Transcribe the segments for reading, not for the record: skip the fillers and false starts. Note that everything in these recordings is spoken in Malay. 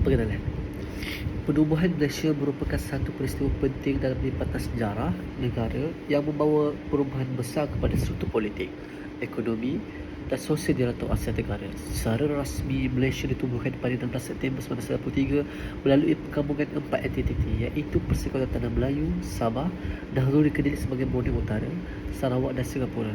Perkenalan. Penubuhan Malaysia merupakan satu peristiwa penting dalam lipatan sejarah negara yang membawa perubahan besar kepada struktur politik, ekonomi dan sosial di rantau Asia Tenggara. Secara rasmi, Malaysia ditubuhkan pada 16 September 1993 melalui penggabungan 4 entiti iaitu Persekutuan Tanah Melayu, Sabah, dahulu dikenali sebagai Borneo Utara, Sarawak dan Singapura.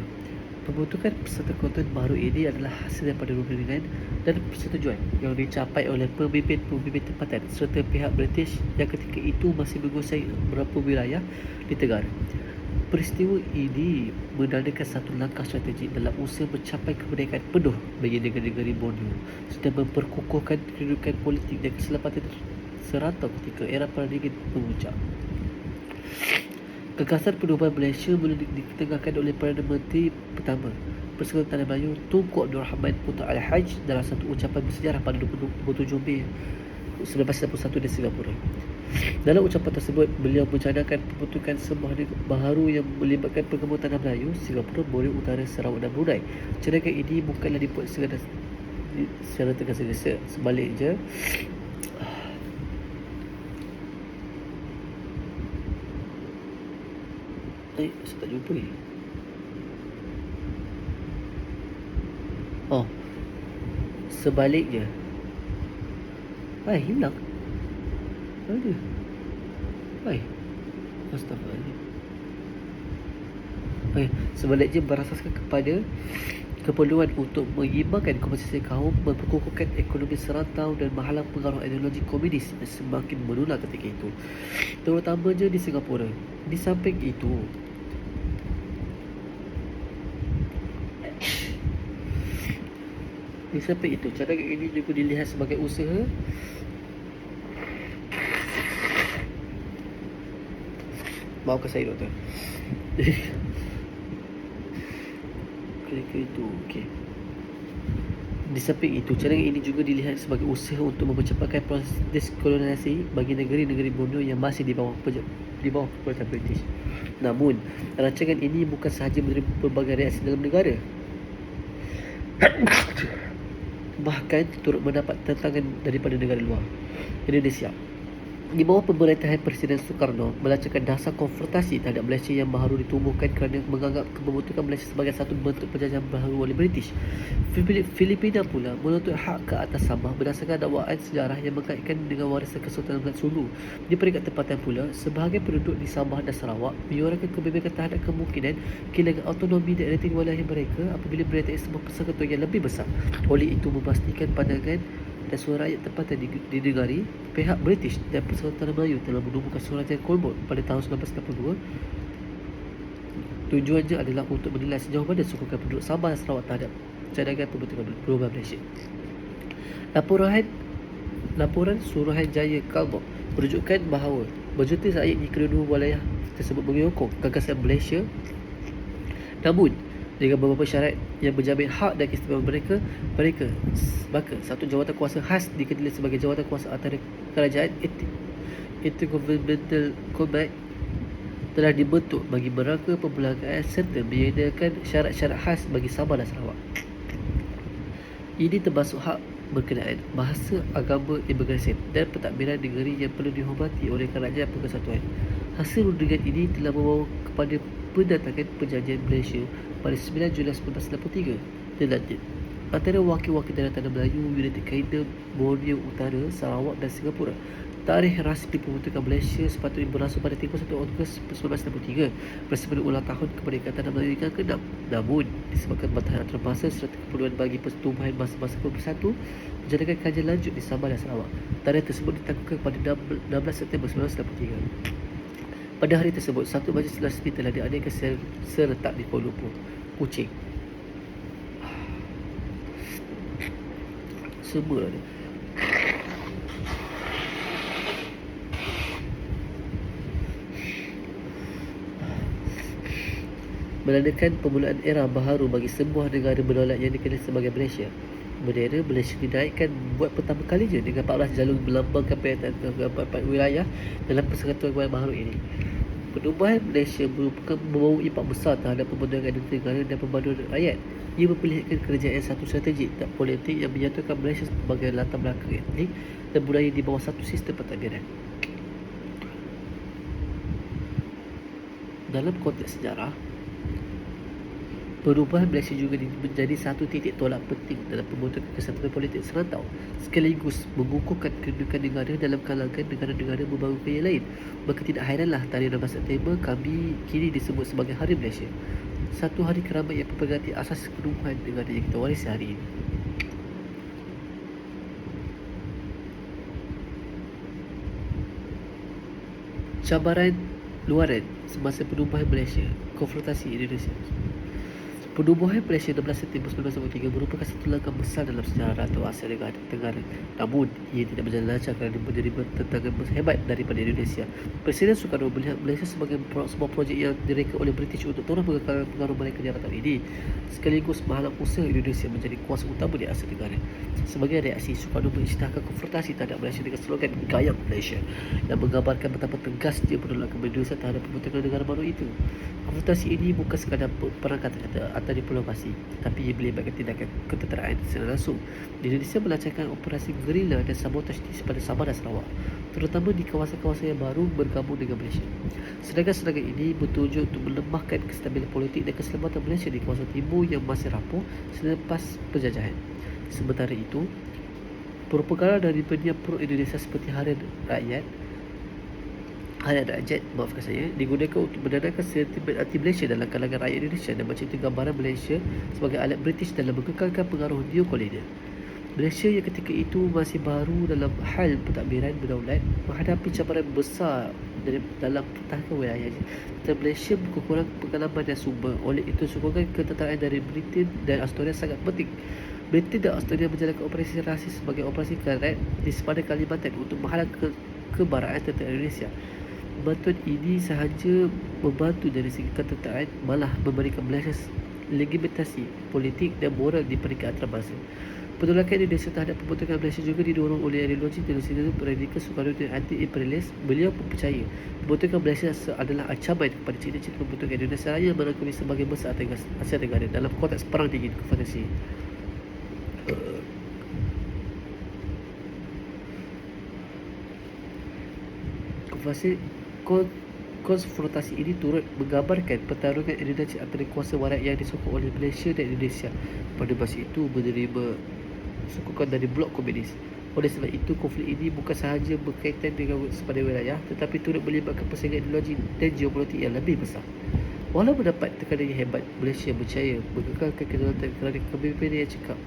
Pembentukan persekutuan baru ini adalah hasil daripada rundingan dan persetujuan yang dicapai oleh pemimpin-pemimpin tempatan serta pihak British yang ketika itu masih menguasai beberapa wilayah di Tenggara. Peristiwa ini menandakan satu langkah strategik dalam usaha mencapai kemerdekaan penuh bagi negara-negara Borneo serta memperkukuhkan kedudukan politik dan keselamatan serantau ketika era perundingan memuncak. Gagasan penubuhan Malaysia mula ditengahkan oleh Perdana Menteri pertama Persekutuan Tanah Melayu Tunku Abdul Rahman Putra Al-Haj dalam satu ucapan bersejarah pada 27 Mei 1991 di Singapura. Dalam ucapan tersebut, beliau mencanangkan pembentukan sebuah negara baharu yang melibatkan penggabungan Tanah Melayu, Singapura, Borneo Utara, Sarawak dan Brunei. Canangan ini bukanlah dibuat secara tergesa-gesa. Sebaliknya, saya tak jumpa ni. Sebaliknya. Hilang. Mana? Astagfirullahaladzim. Sebaliknya berasaskan kepada keperluan untuk mengimbangkan komposisi kaum, memperkukuhkan ekonomi serantau dan menghalang pengaruh ideologi komunis yang semakin menular ketika itu, terutamanya di Singapura. Di samping itu, cadangan ini juga dilihat sebagai usaha maafkan saya doktor. Di samping itu, cadangan ini juga dilihat sebagai usaha untuk mempercepatkan proses dekolonisasi bagi negeri-negeri Borneo yang masih di bawah kepulauan British. Namun, rancangan ini bukan sahaja menerima pelbagai reaksi dalam negara, bahkan turut mendapat tentangan daripada negara luar. Indonesia di bawah pemerintahan Presiden Soekarno melancarkan dasar konfrontasi terhadap Malaysia yang baru ditubuhkan kerana menganggap pembentukan Malaysia sebagai satu bentuk penjajahan baharu oleh British. Filipina pula menuntut hak ke atas Sabah berdasarkan dakwaan sejarah yang mengkaitkan dengan warisan Kesultanan Sulu. Di peringkat tempatan pula, sebahagian penduduk di Sabah dan Sarawak menyuarakan kebimbangan terhadap kemungkinan kehilangan autonomi dan identiti wilayah mereka apabila menyertai sebuah persekutuan yang lebih besar. Oleh itu, memastikan pandangan dan suara rakyat tempatan didengari, pihak British dan Persekutuan Tanah Melayu telah menubuhkan Suruhanjaya Kolmor pada tahun 1992. Tujuannya adalah untuk menilai sejauh mana sokongan penduduk Sabah dan Sarawak terhadap cadangan pembentukan perubahan Malaysia. Laporan Suruhanjaya Kolmor menunjukkan bahawa majoriti rakyat di kedua-dua wilayah tersebut menyokong gagasan Malaysia, namun dengan beberapa syarat yang menjamin hak dan keistimewaan mereka, maka satu jawatan kuasa khas dikenali sebagai jawatan kuasa antara kerajaan Intergovernmental Combat telah dibentuk bagi merangka perbelangaan serta menyediakan syarat-syarat khas bagi Sabah dan Sarawak. Ini termasuk hak berkenaan bahasa, agama, imigresen dan pentadbiran negeri yang perlu dihormati oleh kerajaan persekutuan. Hasil rundingan ini telah membawa kepada pendatangan perjanjian Malaysia pada 9 Julai 1993 dilanjut antara wakil-wakil daerah Tanah Melayu, United Kingdom, Borneo Utara, Sarawak dan Singapura. Tarikh rasmi pembentukan Malaysia sepatutnya berlangsung pada 31 Ogos 1963 bersama ulang tahun kemerdekaan Tanah Melayu yang ke-6. Namun, disebabkan batasan antarabangsa serta keperluan bagi pertumbuhan masa-masa bersatu, menjadikan kajian lanjut di Sabah dan Sarawak. Tarikh tersebut ditangguhkan pada 16 September 1983. Pada hari tersebut, satu majlis rasmi telah diadakan serentak di Kuala Lumpur, Kuching. Semua ada. Menandakan permulaan era baharu bagi sebuah negara berdaulat yang dikenali sebagai Malaysia. Bendera Malaysia dinaikkan buat pertama kalinya dengan 14 jalur melambangkan pernyataan ke-4 wilayah dalam persekutuan baharu ini. Penubuhan Malaysia merupakan membawa impak besar terhadap pembentukan negara dan pembaduan rakyat. Ia memperlihatkan kerajaan satu strategi tak politik yang menyatukan Malaysia sebagai latar belakang etnik dan budaya di bawah satu sistem pentadbiran. Dalam konteks sejarah, perubahan Malaysia juga menjadi satu titik tolak penting dalam pembentukan kesatuan politik serantau, sekaligus mengukuhkan kedudukan negara dalam kalangan negara-negara membangun yang lain. Maka tidak hairanlah Tarian 16 September kami kini disebut sebagai Hari Malaysia, satu hari keramat yang memperingati asas kedudukan negara yang kita warisi hari ini. Cabaran luaran semasa penubuhan Malaysia, konfrontasi Indonesia. Penubuhan Malaysia 16 September 1943 merupakan satu langkah besar dalam sejarah atau Asia Tenggara. Namun, ia tidak berjalan lancar kerana menerima tentangan hebat daripada Indonesia. Presiden Soekarno melihat Malaysia sebagai sebuah projek yang direka oleh British untuk terus mengekalkan pengaruh mereka di daratan ini, sekaligus menghalang usaha Indonesia menjadi kuasa utama di Asia Tenggara. Sebagai reaksi, Soekarno mengisytiharkan konfrontasi terhadap Malaysia dengan slogan Gayam Malaysia yang menggambarkan betapa tegas dia menolak Indonesia terhadap pembentukan negara baru itu. Konfrontasi ini bukan sekadar perang kata-kata atau diplomasi, tetapi ia melibatkan tindakan ketenteraan secara langsung. Indonesia melancarkan operasi gerila dan sabotaj pada Sabah dan Sarawak, terutama di kawasan-kawasan yang baru bergabung dengan Malaysia. Serangan-serangan ini bertujuan untuk melemahkan kestabilan politik dan keselamatan Malaysia di kawasan timur yang masih rapuh selepas penjajahan. Sementara itu, propaganda dari pendiam pro-Indonesia seperti Harian Rakyat digunakan untuk menanamkan sentimen anti-Malaysia dalam kalangan rakyat Indonesia dan mencipta gambaran Malaysia sebagai alat British dalam mengekalkan pengaruh neo-kolonial. Malaysia yang ketika itu masih baru dalam hal pentadbiran berdaulat menghadapi cabaran besar dalam pertahanan wilayahnya. Dan Malaysia berkurang pengalaman dan sumber. Oleh itu, sokongan ketenteraan dari Britain dan Australia sangat penting. Britain dan Australia menjalankan operasi rasis sebagai operasi karet di sepanjang Kalimantan untuk menghalang kebaraan tentera Indonesia. Bantuan ini sahaja membantu dari segi ketenteraan, malah memberikan Malaysia legitimasi politik dan moral di peringkat antarabangsa. Penolakan Indonesia terhadap pembentukan Malaysia juga didorong oleh ideologi nasionalis radikal Soekarno dan anti-imperialis. Beliau percaya pembentukan Malaysia adalah ancaman kepada cita-cita pembentukan Indonesia Raya merangkumi sebagai besar Asia Tenggara dalam konteks perang dingin konfrontasi. Konfrontasi ini turut menggambarkan pertarungan Indonesia antara kuasa barat yang disokong oleh Malaysia dan Indonesia pada masa itu menerima sokongan dari blok komunis. Oleh sebab itu, konflik ini bukan sahaja berkaitan dengan sepadan wilayah, tetapi turut melibatkan persaingan ideologi dan geopolitik yang lebih besar. Walau mendapat tekanan yang hebat, Malaysia percaya mengekalkan kedaulatan kerana kepimpinan yang cekap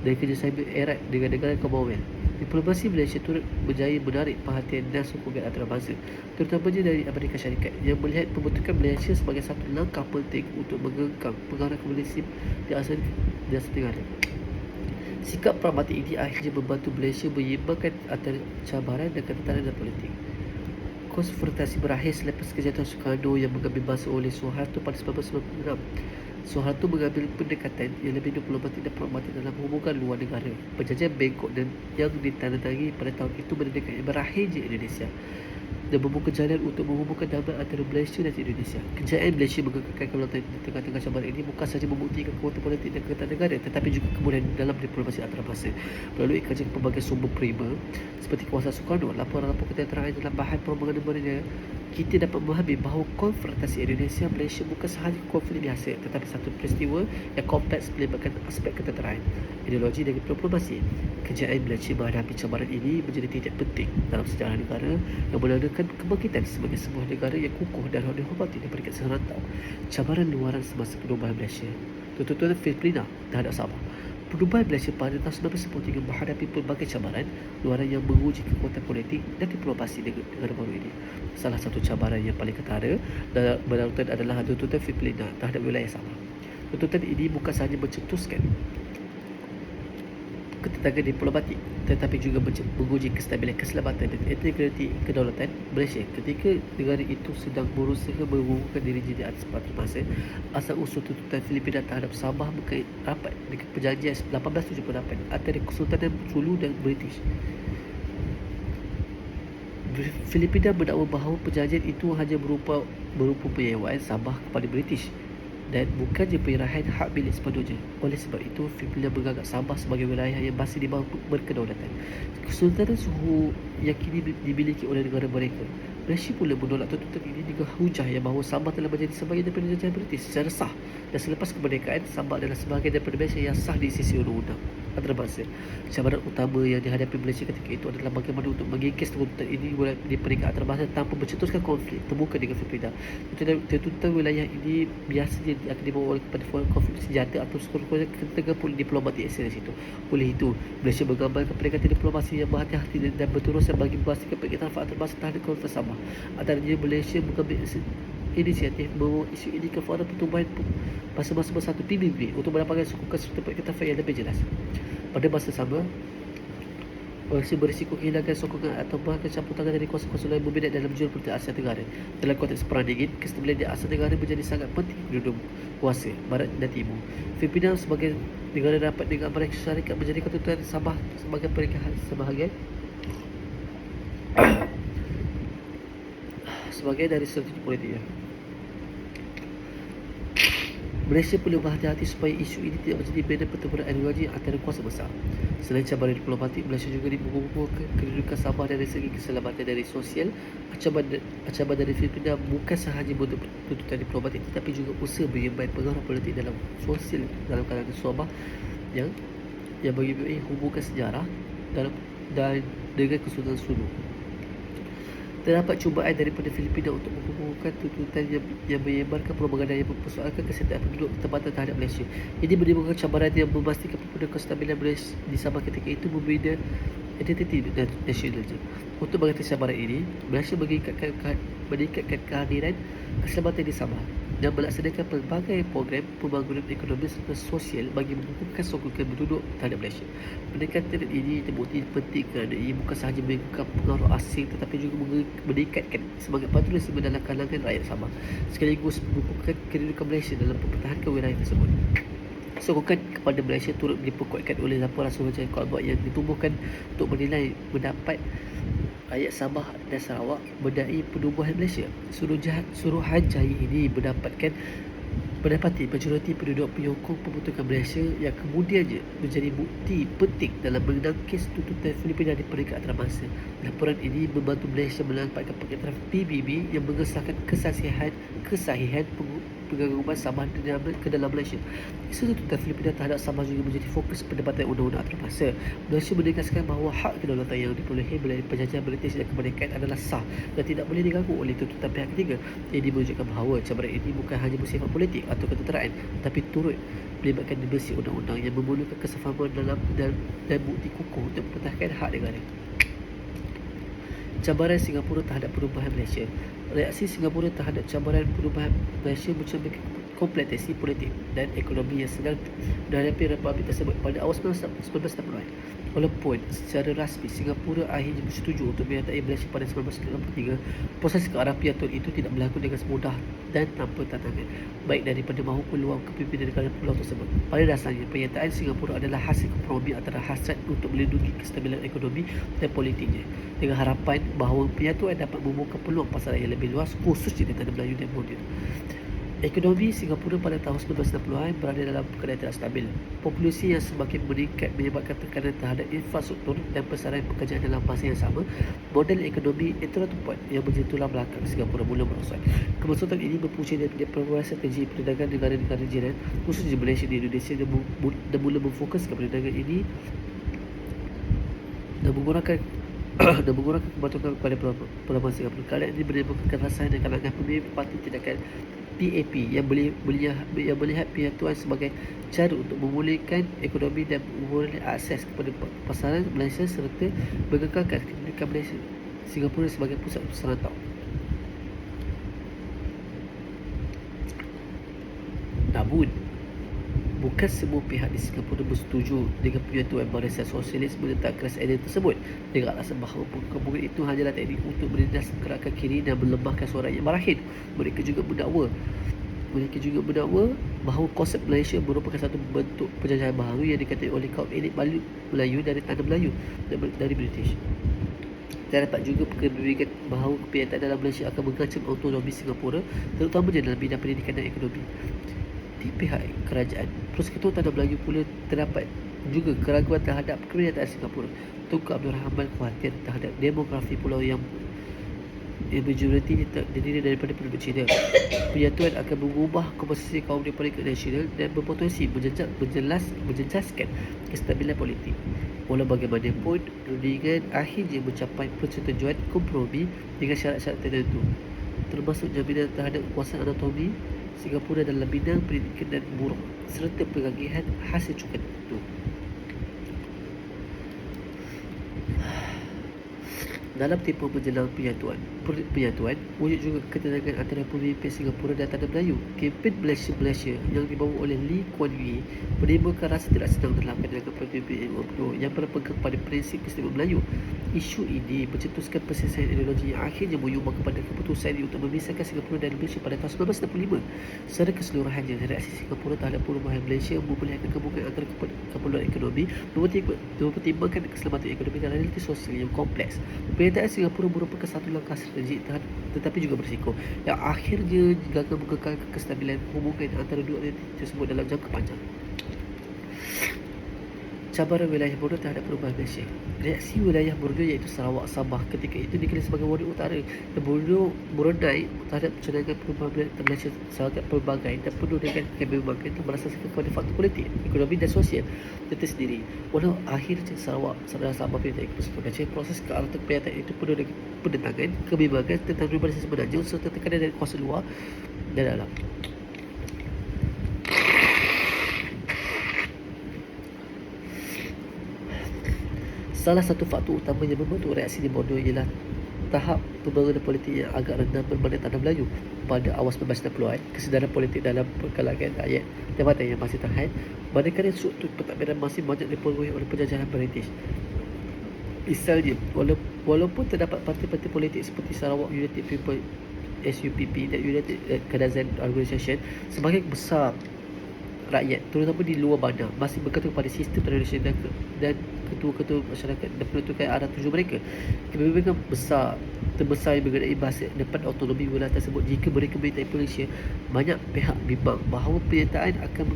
dan kerjasama erat dengan negara Commonwealth. Diplomasi Malaysia turut berjaya menarik perhatian dan sokongan antarabangsa, terutamanya dari Amerika Syarikat yang melihat pembentukan Malaysia sebagai satu langkah penting untuk mengengkang pengaruh komunisme di Asia Tenggara. Sikap pragmatik ini akhirnya membantu Malaysia menyeimbangkan antara cabaran dan ketenteraan dan politik. Konfrontasi berakhir selepas kejatuhan Soekarno yang mengambil masa oleh Soeharto pada 1996. Soeharto mengambil pendekatan yang lebih diplomatik dan pragmatik dalam hubungan luar negara. Perjanjian Bangkok dan yang ditandatangani pada tahun itu menandakan berakhirnya Indonesia dan membuka jalan untuk menghubungkan damai antara Malaysia dan Indonesia. Kejayaan Malaysia mengekalkan kedaulatan di tengah-tengah cabaran ini bukan sahaja membuktikan kekuatan politik dan kekuatan negara, tetapi juga kemudian dalam diplomasi antarabangsa. Melalui kajian pelbagai sumber primer seperti kuasa Soekarno, laporan-laporan ketenteraan dalam bahan propaganda mereka, kita dapat memahami bahawa konfrontasi Indonesia-Malaysia bukan sahaja konflik biasa, tetapi satu peristiwa yang kompleks melibatkan aspek ketenteraan, ideologi dan diplomasi. Kejayaan Malaysia menghadapi cabaran ini menjadi titik penting dalam sejarah negara yang menandakan kebangkitan sebagai sebuah negara yang kukuh dan dihormati di peringkat serantau. Cabaran luaran semasa penubuhan Malaysia, tuntutan Filipina terhadap Sabah. Penubuhan Malaysia pada tahun 1993 menghadapi pelbagai cabaran luaran yang menguji kekuatan politik dan diplomasi negara baru ini. Salah satu cabaran yang paling ketara dalam berlakukan adalah tuntutan Filipina terhadap wilayah Sabah. Tuntutan ini bukan sahaja mencetuskan ketentangan diplomatik, tetapi juga menguji kestabilan keselamatan dan integriti kedaulatan Malaysia ketika negara itu sedang berusaha mengukuhkan dirinya di atas batu masa. Asal-usul tuntutan Filipina terhadap Sabah berkait rapat dengan perjanjian 1878 antara Kesultanan Sulu dan British. Filipina mendakwa bahawa perjanjian itu hanya berupa penyewaan Sabah kepada British dan bukannya penyerahan hak milik sepenuhnya. Oleh sebab itu, Filipina menganggap Sabah sebagai wilayah yang masih di bawah berkedaulatan. Kesultanan Suhu yang kini dimiliki oleh negara mereka. Malaysia pula menolak tuntutan ini dengan hujah yang bahawa Sabah telah menjadi sebahagian daripada jajahan British secara sah, dan selepas kemerdekaan, Sabah adalah sebahagian daripada Malaysia yang sah di sisi undang-undang antarabangsa. Cabaran utama yang dihadapi Malaysia ketika itu adalah bagaimana untuk mengikis tuntutan ini di peringkat antarabangsa tanpa mencetuskan konflik terbuka dengan Filipina. Tuntutan wilayah ini biasanya akan dibawa kepada konflik senjata atau sekurang-kurangnya ketegangan diplomatik di situ. Oleh itu, Malaysia menggambarkan pendekatan diplomasi yang berhati-hati dan berterusan bagi memastikan pengiktirafan antarabangsa terhadap konflik Sabah. Antaranya, Malaysia mengambil inisiatif membawa isu ini ke Forum Pertumbuhan Masa-masa Bersatu PBB untuk mendapatkan sokongan serta pengiktirafan yang lebih jelas. Pada masa sama, Malaysia berisiko kehilangan sokongan atau bahkan campur tangan dari kuasa-kuasa lain berminat dalam geopolitik Asia Tenggara. Dalam konteks perang dingin, kestabilan di Asia Tenggara menjadi sangat penting penduduk kuasa Barat dan Timur. Filipina sebagai negara rapat dengan Amerika Syarikat menjadikan tuntutan Sabah sebagai peringkat sebahagian sebagai dari strategi politiknya. Malaysia perlu berhati-hati supaya isu ini tidak menjadi medan pertempuran ideologi antara kuasa besar. Selain cabaran diplomatik, Malaysia juga mengukuhkan kedudukan Sabah dari segi keselamatan dari sosial. Ancaman dari Filipina bukan sahaja bentuk tuntutan diplomatik, tetapi juga usaha menyambai pengaruh politik dalam sosial dalam kalangan Sabah yang bagi hubungan sejarah dan dengan Kesultanan Sulu. Terdapat cubaan daripada Filipina untuk mengukuhkan tuntutan yang menyebarkan propaganda yang mempersoalkan kesejahteraan penduduk tempatan terhadap Malaysia. Ini menimbulkan cabaran yang memastikan kestabilan Malaysia di Sabah ketika itu membina identiti dan nasionalisme. Untuk mengatasi cabaran ini, Malaysia meningkatkan kehadiran keselamatan di Sabah dan melaksanakan pelbagai program pembangunan ekonomi serta sosial bagi mengukuhkan sokongan penduduk terhadap Malaysia. Pendekatan ini terbukti penting kerana ia bukan sahaja menggunakan pengaruh asing tetapi juga meningkatkan semangat patriotisme dalam kalangan rakyat Sabah, sekaligus mengukuhkan kedudukan Malaysia dalam mempertahankan wilayah tersebut. Sokongan kepada Malaysia turut diperkuatkan oleh laporan Suruhanjaya Kuala yang ditubuhkan untuk menilai pendapat rakyat Sabah dan Sarawak mengenai penubuhan Malaysia. Suruhanjaya ini mendapati majoriti penduduk penyokong pembentukan Malaysia yang kemudiannya menjadi bukti penting dalam menangkis tuntutan Filipina di peringkat antarabangsa. Laporan ini membantu Malaysia melampaukan pengiktirafan PBB yang mengesahkan kesahihan pengaguman Sabah ke dalam Malaysia. Isu tuntutan Filipina terhadap Sabah juga menjadi fokus perdebatan undang-undang antarabangsa. Malaysia menegaskan bahawa hak kedaulatan yang diperolehi melalui penjajahan British dan kemerdekaan adalah sah dan tidak boleh diganggu oleh tuntutan pihak ketiga. Ini menunjukkan bahawa cabaran ini bukan hanya bersifat politik atau ketenteraan, tetapi turut melibatkan dimensi undang-undang yang memerlukan kesefahaman dan bukti kukuh untuk mempertahankan hak negara. Cabaran Singapura terhadap perubahan Malaysia. Reaksi Singapura terhadap cabaran perubahan Malaysia mencerminkan kompleksiti politik dan ekonomi yang sedang dihadapi republik tersebut pada awal 1960-an. Walaupun secara rasmi Singapura akhirnya bersetuju untuk menyertai Malaysia pada 1963, proses ke arah piatur itu tidak berlaku dengan semudah dan tanpa tantangan, baik daripada mahu peluang kepimpinan negara pulau tersebut. Pada dasarnya, penyertaan Singapura adalah hasil kompromi antara hasrat untuk melindungi kestabilan ekonomi dan politiknya, dengan harapan bahawa penyatuan dapat membuka peluang pasaran yang lebih luas, khususnya di tanah Melayu dan modern. Ekonomi Singapura pada tahun 1960-an berada dalam keadaan tidak stabil. Populasi yang semakin meningkat menyebabkan tekanan terhadap infrastruktur dan besaran pekerjaan dalam masa yang sama. Model ekonomi intratempat yang menjadi tulang belakang Singapura mula merosot. Kemerosotan ini berpunca dari progres strategi perdagangan negara-negara jiran, khususnya Malaysia dan Indonesia, dan mula memfokuskan perdagangan ini dan menggunakan kepatuhan kepada perlawanan Singapura. Keadaan ini menimbulkan kerasan dan kalangan pemilih parti tindakan PAP yang melihat penyatuan sebagai cara untuk memulihkan ekonomi dan memulihkan akses kepada pasaran Malaysia serta mengekalkan kedudukan Malaysia Singapura sebagai pusat perantau. Namun, bukan semua pihak di Singapura bersetuju dengan penyatuan Barisan Sosialis menentang keras idea tersebut, dengan alasan bahawa perkembangan itu hanyalah teknik untuk menindas gerakan kiri dan melemahkan suara yang marahin. Mereka juga mendakwa bahawa konsep Malaysia merupakan satu bentuk penjajahan baharu yang dikatai oleh kaum elit Melayu dari tanah Melayu dari British. Terdapat juga perkembangan bahawa penyertaan dalam Malaysia akan mengancam autonomi Singapura, terutamanya dalam bidang pendidikan dan ekonomi. di pihak kerajaan. Persekutuan Tanah Melayu pula terdapat juga keraguan terhadap kenyataan Singapura. Tunku Abdul Rahman khawatir terhadap demografi pulau yang majoriti terdiri daripada penduduk Cina. Penyatuan akan mengubah komposisi kaum politik nasional dan berpotensi menjejaskan kestabilan politik. Walau bagaimanapun, perundingan akhirnya mencapai persetujuan kompromi dengan syarat-syarat tertentu, termasuk jaminan terhadap kekuasaan anatomi Singapura dalam bidang pendidikan dan buruh serta pengagihan hasil cukai tertentu. Dalam tempoh menjelang penyatuan, wujud juga ketenangan antara pemimpin Singapura dan Tanah Melayu. Kempen Malaysia yang dibawa oleh Lee Kuan Yew menimbulkan rasa tidak senang dalam kalangan pemimpin UMNO yang berpegang pada prinsip keseimbangan Melayu. Isu ini mencetuskan perselisihan ideologi yang akhirnya menyumbang kepada keputusan untuk memisahkan Singapura dan Malaysia pada tahun 1965. Secara keseluruhannya, reaksi Singapura terhadap perubahan Malaysia memperlihatkan kemungkinan antara keperluan ekonomi mempertimbangkan keselamatan ekonomi dan realiti sosial yang kompleks. Pernyataan Singapura merupakan satu langkah strategik tetapi juga berisiko yang akhirnya gagal mengekalkan kestabilan hubungan antara dua entiti tersebut dalam jangka panjang. Cabaran wilayah Borneo terhadap perubahan Malaysia. Reaksi wilayah Borneo iaitu Sarawak, Sabah ketika itu dikenali sebagai Borneo Utara dan Brunei terhadap cenderungan perubahan Malaysia sangat pelbagai dan penuh dengan kebimbangan yang berasaskan kepada faktor politik, ekonomi dan sosial tersendiri. Walau akhirnya Sarawak dan Sabah perintah persatuan, proses ke arah penyataan itu penuh dengan penentangan, kebimbangan tentang rivalisasi sebenarnya serta tekanan dari kuasa luar dan dalam. Salah satu faktor utama yang membentuk reaksi di Borneo ialah tahap pembangunan politik yang agak rendah berbanding Tanah Melayu. Pada awal 1960-an, kesedaran politik dalam kalangan rakyat tempatan yang masih terhad, manakala struktur pentadbiran masih banyak dipengaruhi oleh penjajahan British. Misalnya, walaupun terdapat parti-parti politik seperti Sarawak United People SUPP dan United Kadazan Organisation, sebahagian besar rakyat, terutama di luar bandar, masih bergantung pada sistem tradisional dan ketua-ketua masyarakat dan menentukan arah tuju mereka. Kebimbangan terbesar yang mengenai bahasa depan autonomi wilayah tersebut jika mereka meminta Malaysia. Banyak pihak bimbang bahawa pernyataan akan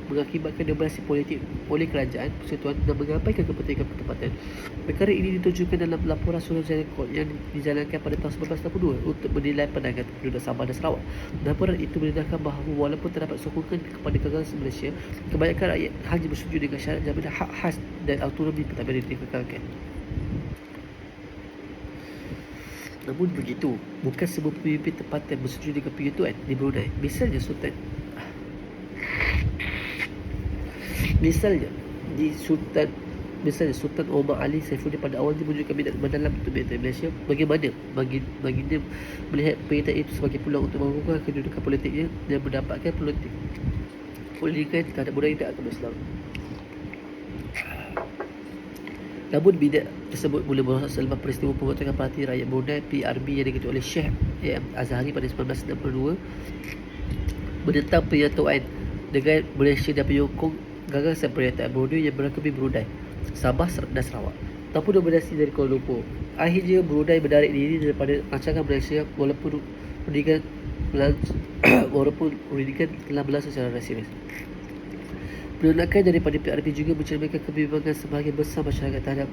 mengakibatkan dominasi politik oleh kerajaan persekutuan dan mengabaikan kepentingan pertempatan. Perkara ini ditunjukkan dalam laporan Suruhanjaya Court yang dijalankan pada tahun 1962 untuk menilai pandangan penduduk Sabah dan Sarawak. Laporan itu mendedahkan bahawa walaupun terdapat sokongan kepada kegagalan Malaysia, kebanyakan rakyat hanya bersetuju dengan syarat jaminan hak khas dan autonomi pentadbiran dikekalkan. Namun begitu, bukan semua pemimpin tempatan bersetuju dengan penyatuan di Brunei. Misalnya Sultan Omar Ali Saifuddin pada awalnya menunjukkan minat mendalam untuk menentang Malaysia. Bagaimana baginda melihat pernyataan itu sebagai peluang untuk mengukuhkan kedudukan politiknya dan mendapatkan pendidikan terhadap budaya dan agama Islam. Namun bidat tersebut mula merosot selepas peristiwa pembentukan Parti Rakyat Brunei PRB yang diketuai oleh Sheikh Azhari pada 1962 menentang penyatuan dengan Malaysia dan penyokong gagasan pernyataan Borneo yang merangkumi Brunei, Sabah dan Sarawak tanpa dominasi dari Kuala Lumpur. Akhirnya Brunei menarik diri daripada rancangan Malaysia walaupun pendidikan telah berlangsung secara serius. Penolakan daripada PRB juga mencerminkan kebimbangan sebahagian besar masyarakat terhadap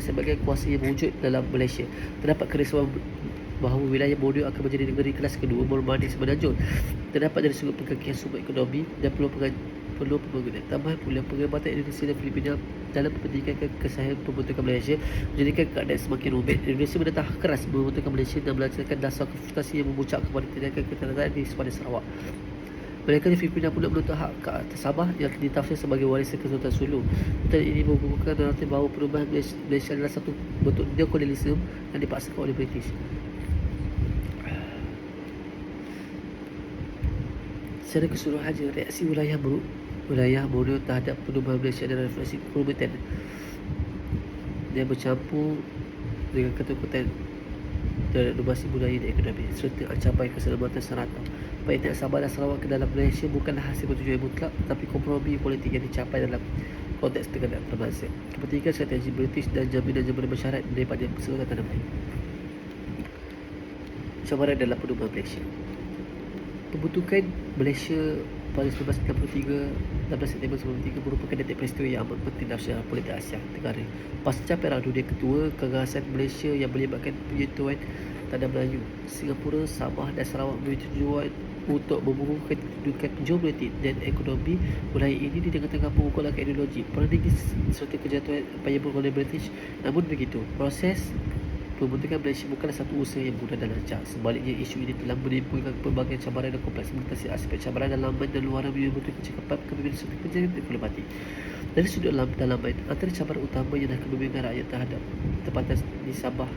sebagai kuasa yang wujud dalam Malaysia. Terdapat kerisauan bahawa wilayah Borneo akan menjadi negeri kelas kedua berbanding Semenanjung. Terdapat dari sudut pengkajian sumber ekonomi dan perlu pembangunan. Tambahan pula penglibatan Indonesia dan Filipina dalam mempentingkan kesahihan pembentukan Malaysia menjadikan keadaan semakin rumit. Indonesia menentang keras pembentukan Malaysia dan melancarkan dasar konfrontasi yang memuncak kepada tindakan ketenangan di sepanjang Sarawak. Manakala Filipina pula menuntut hak ke atas Sabah yang ditafsir sebagai warisan Kesultanan Sulu. Keputusan ini membukukan naratif bahawa perubahan Malaysia adalah satu bentuk neokolonialisme yang dipaksakan oleh British. Secara keseluruhannya, reaksi wilayah Borneo terhadap perubahan Malaysia adalah refleksi kerumitan yang bercampur dengan ketakutan dan inovasi budaya dan ekonomi serta ancaman keselamatan serata. Pernyataan Sabah dan Sarawak ke dalam Malaysia bukanlah hasil pertujuan mutlak tetapi kompromi politik yang dicapai dalam konteks tekanan antarabangsa, kepentingan strategi British dan jaminan-jaminan bersyarat daripada Persekutuan Tanah Melayu. Cabaran dalam perubahan Malaysia. Pembentukan Malaysia pada 1963, 16 September 1993 merupakan detik peristiwa yang amat penting dalam sejarah politik Asia Tenggara. Pasca Perang Dunia Kedua, kegagasan Malaysia yang melibatkan penyatuan tanah Melayu, Singapura, Sabah dan Sarawak memiliki tujuan untuk membubuhkan kedudukan geopolitik dan ekonomi wilayah ini di tengah-tengah pemukulan ideologi, perang dingin serta kejatuhan empayar kolonial British. Namun begitu, proses pembentukan Malaysia bukanlah satu usaha yang mudah dan lancar. Sebaliknya, isu ini telah menimbulkan pelbagai cabaran dan kompleks mengatasi aspek cabaran dalaman dan luaran yang membutuhkan cekapan kepimpinan serta kerjaan diplomatik. Dari sudut dalaman, antara cabaran utama ialah kebimbangan rakyat terhadap tempatan di Sabah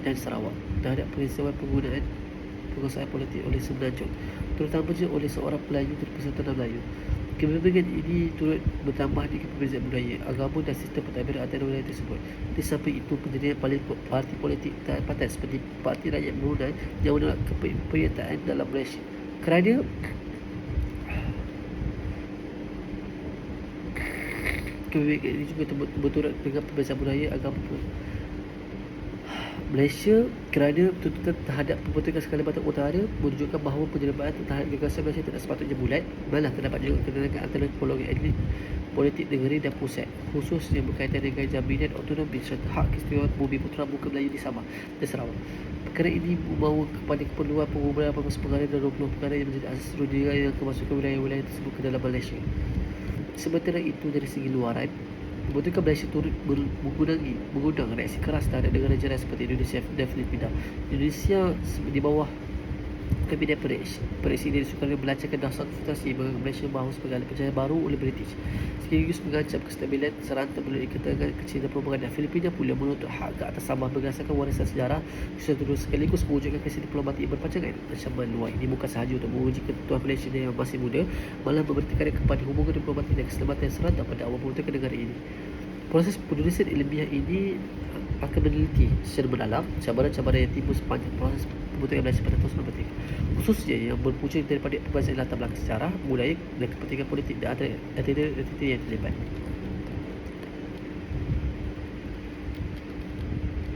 dan Sarawak terhadap peristiwa penggunaan penguasaan politik oleh Semenanjung, terutamanya oleh seorang Melayu terpisah tanah Melayu. Kebimbangan ini turut bertambah di perbezaan budaya, agama dan sistem pentadbiran antara wilayah tersebut. Di samping itu, penjadian parti politik tempatan seperti Parti Rakyat Brunei yang menolak kepenyertaan dalam Malaysia. Kerana kebimbangan ini juga berturut dengan perbezaan budaya, agama Malaysia kerana tuntutan terhadap pembentukan skala Batam Utara menunjukkan bahawa penjermaan terhadap gagasan Malaysia tidak sepatutnya bulat, malah terdapat juga ketegangan antara golongan elit politik negeri dan pusat, khususnya berkaitan dengan jaminan autonomi serta hak keistimewaan bumi putera muka Melayu di Sabah dan Sarawak. Perkara ini membawa kepada keperluan pengumpulan pengurusan perkara dan 20 perkara yang menjadi asas rujukan yang kemasukan wilayah-wilayah tersebut ke dalam Malaysia. Sementara itu, dari segi luaran, pembentukan Malaysia turut mengundang reaksi keras terhadap negara jiran seperti Indonesia dan Filipina. Indonesia di bawah Kabinet Presiden Sukarno melancarkan dasar konsultasi bagi Malaysia bahawa sebagai perjalanan baru oleh British, sekaligus mengancam kestabilan serantau melalui ketegangan kecil dan propaganda. Filipina pula menuntut hak ke atas Sabah berdasarkan warisan sejarah sekaligus mewujudkan kesih diplomatik yang berpanjangan. Ancaman luar ini bukan sahaja untuk menguji ketentuan Malaysia yang masih muda, malah memberikan kepada hubungan diplomatik dan keselamatan serantau pada awal pembentukan negara ini. Proses penulisan ilmiah ini akan meneliti secara mendalam cabaran-cabaran yang timbul sepanjang proses pembentukan Malaysia pada tahun 1993, khususnya yang berpunca daripada perbezaan latar belakang sejarah, budaya dan kepentingan politik dan entiti yang terlibat.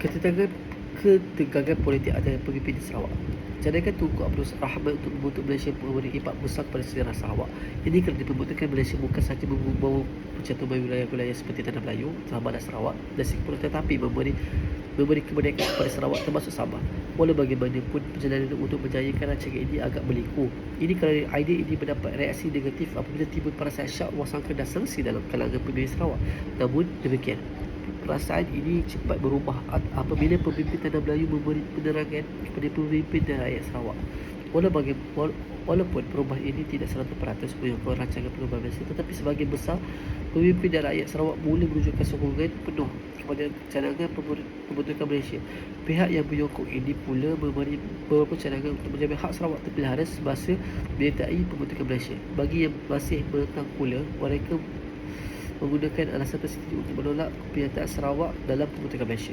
Ketegangan politik antara pemimpin di Sarawak. Cadangkan Tunku Abdul Rahman untuk membentuk Malaysia memberi impak besar kepada sejarah Sarawak. Ini kerana pembentukan Malaysia bukan sahaja membawa percaturan wilayah-wilayah seperti Tanah Melayu, Sabah dan Sarawak dan Singapura, tetapi memberi kemerdekaan kepada Sarawak termasuk Sabah. Walau bagaimanapun, perjalanan untuk menjayakan rancangan ini agak berliku. Ini kerana idea ini mendapat reaksi negatif apabila timbul perasaan syak, wasangka dan sangsi dalam kalangan pemilih Sarawak. Namun demikian, perasaan ini cepat berubah apabila pemimpin Tanah Melayu memberi penerangan kepada pemimpin dan rakyat Sarawak. Walaupun perubahan ini tidak 100% menyokong rancangan perubahan Malaysia, tetapi sebahagian besar pemimpin dan rakyat Sarawak mula menunjukkan sokongan penuh kepada cadangan pembentukan Malaysia. Pihak yang menyokong ini pula memberi beberapa cadangan untuk menjamin hak Sarawak terpelihara semasa menyertai pembentukan Malaysia. Bagi yang masih menentang pula, mereka menggunakan alasan tersendiri untuk menolak penyertaan Sarawak dalam pembentukan Malaysia.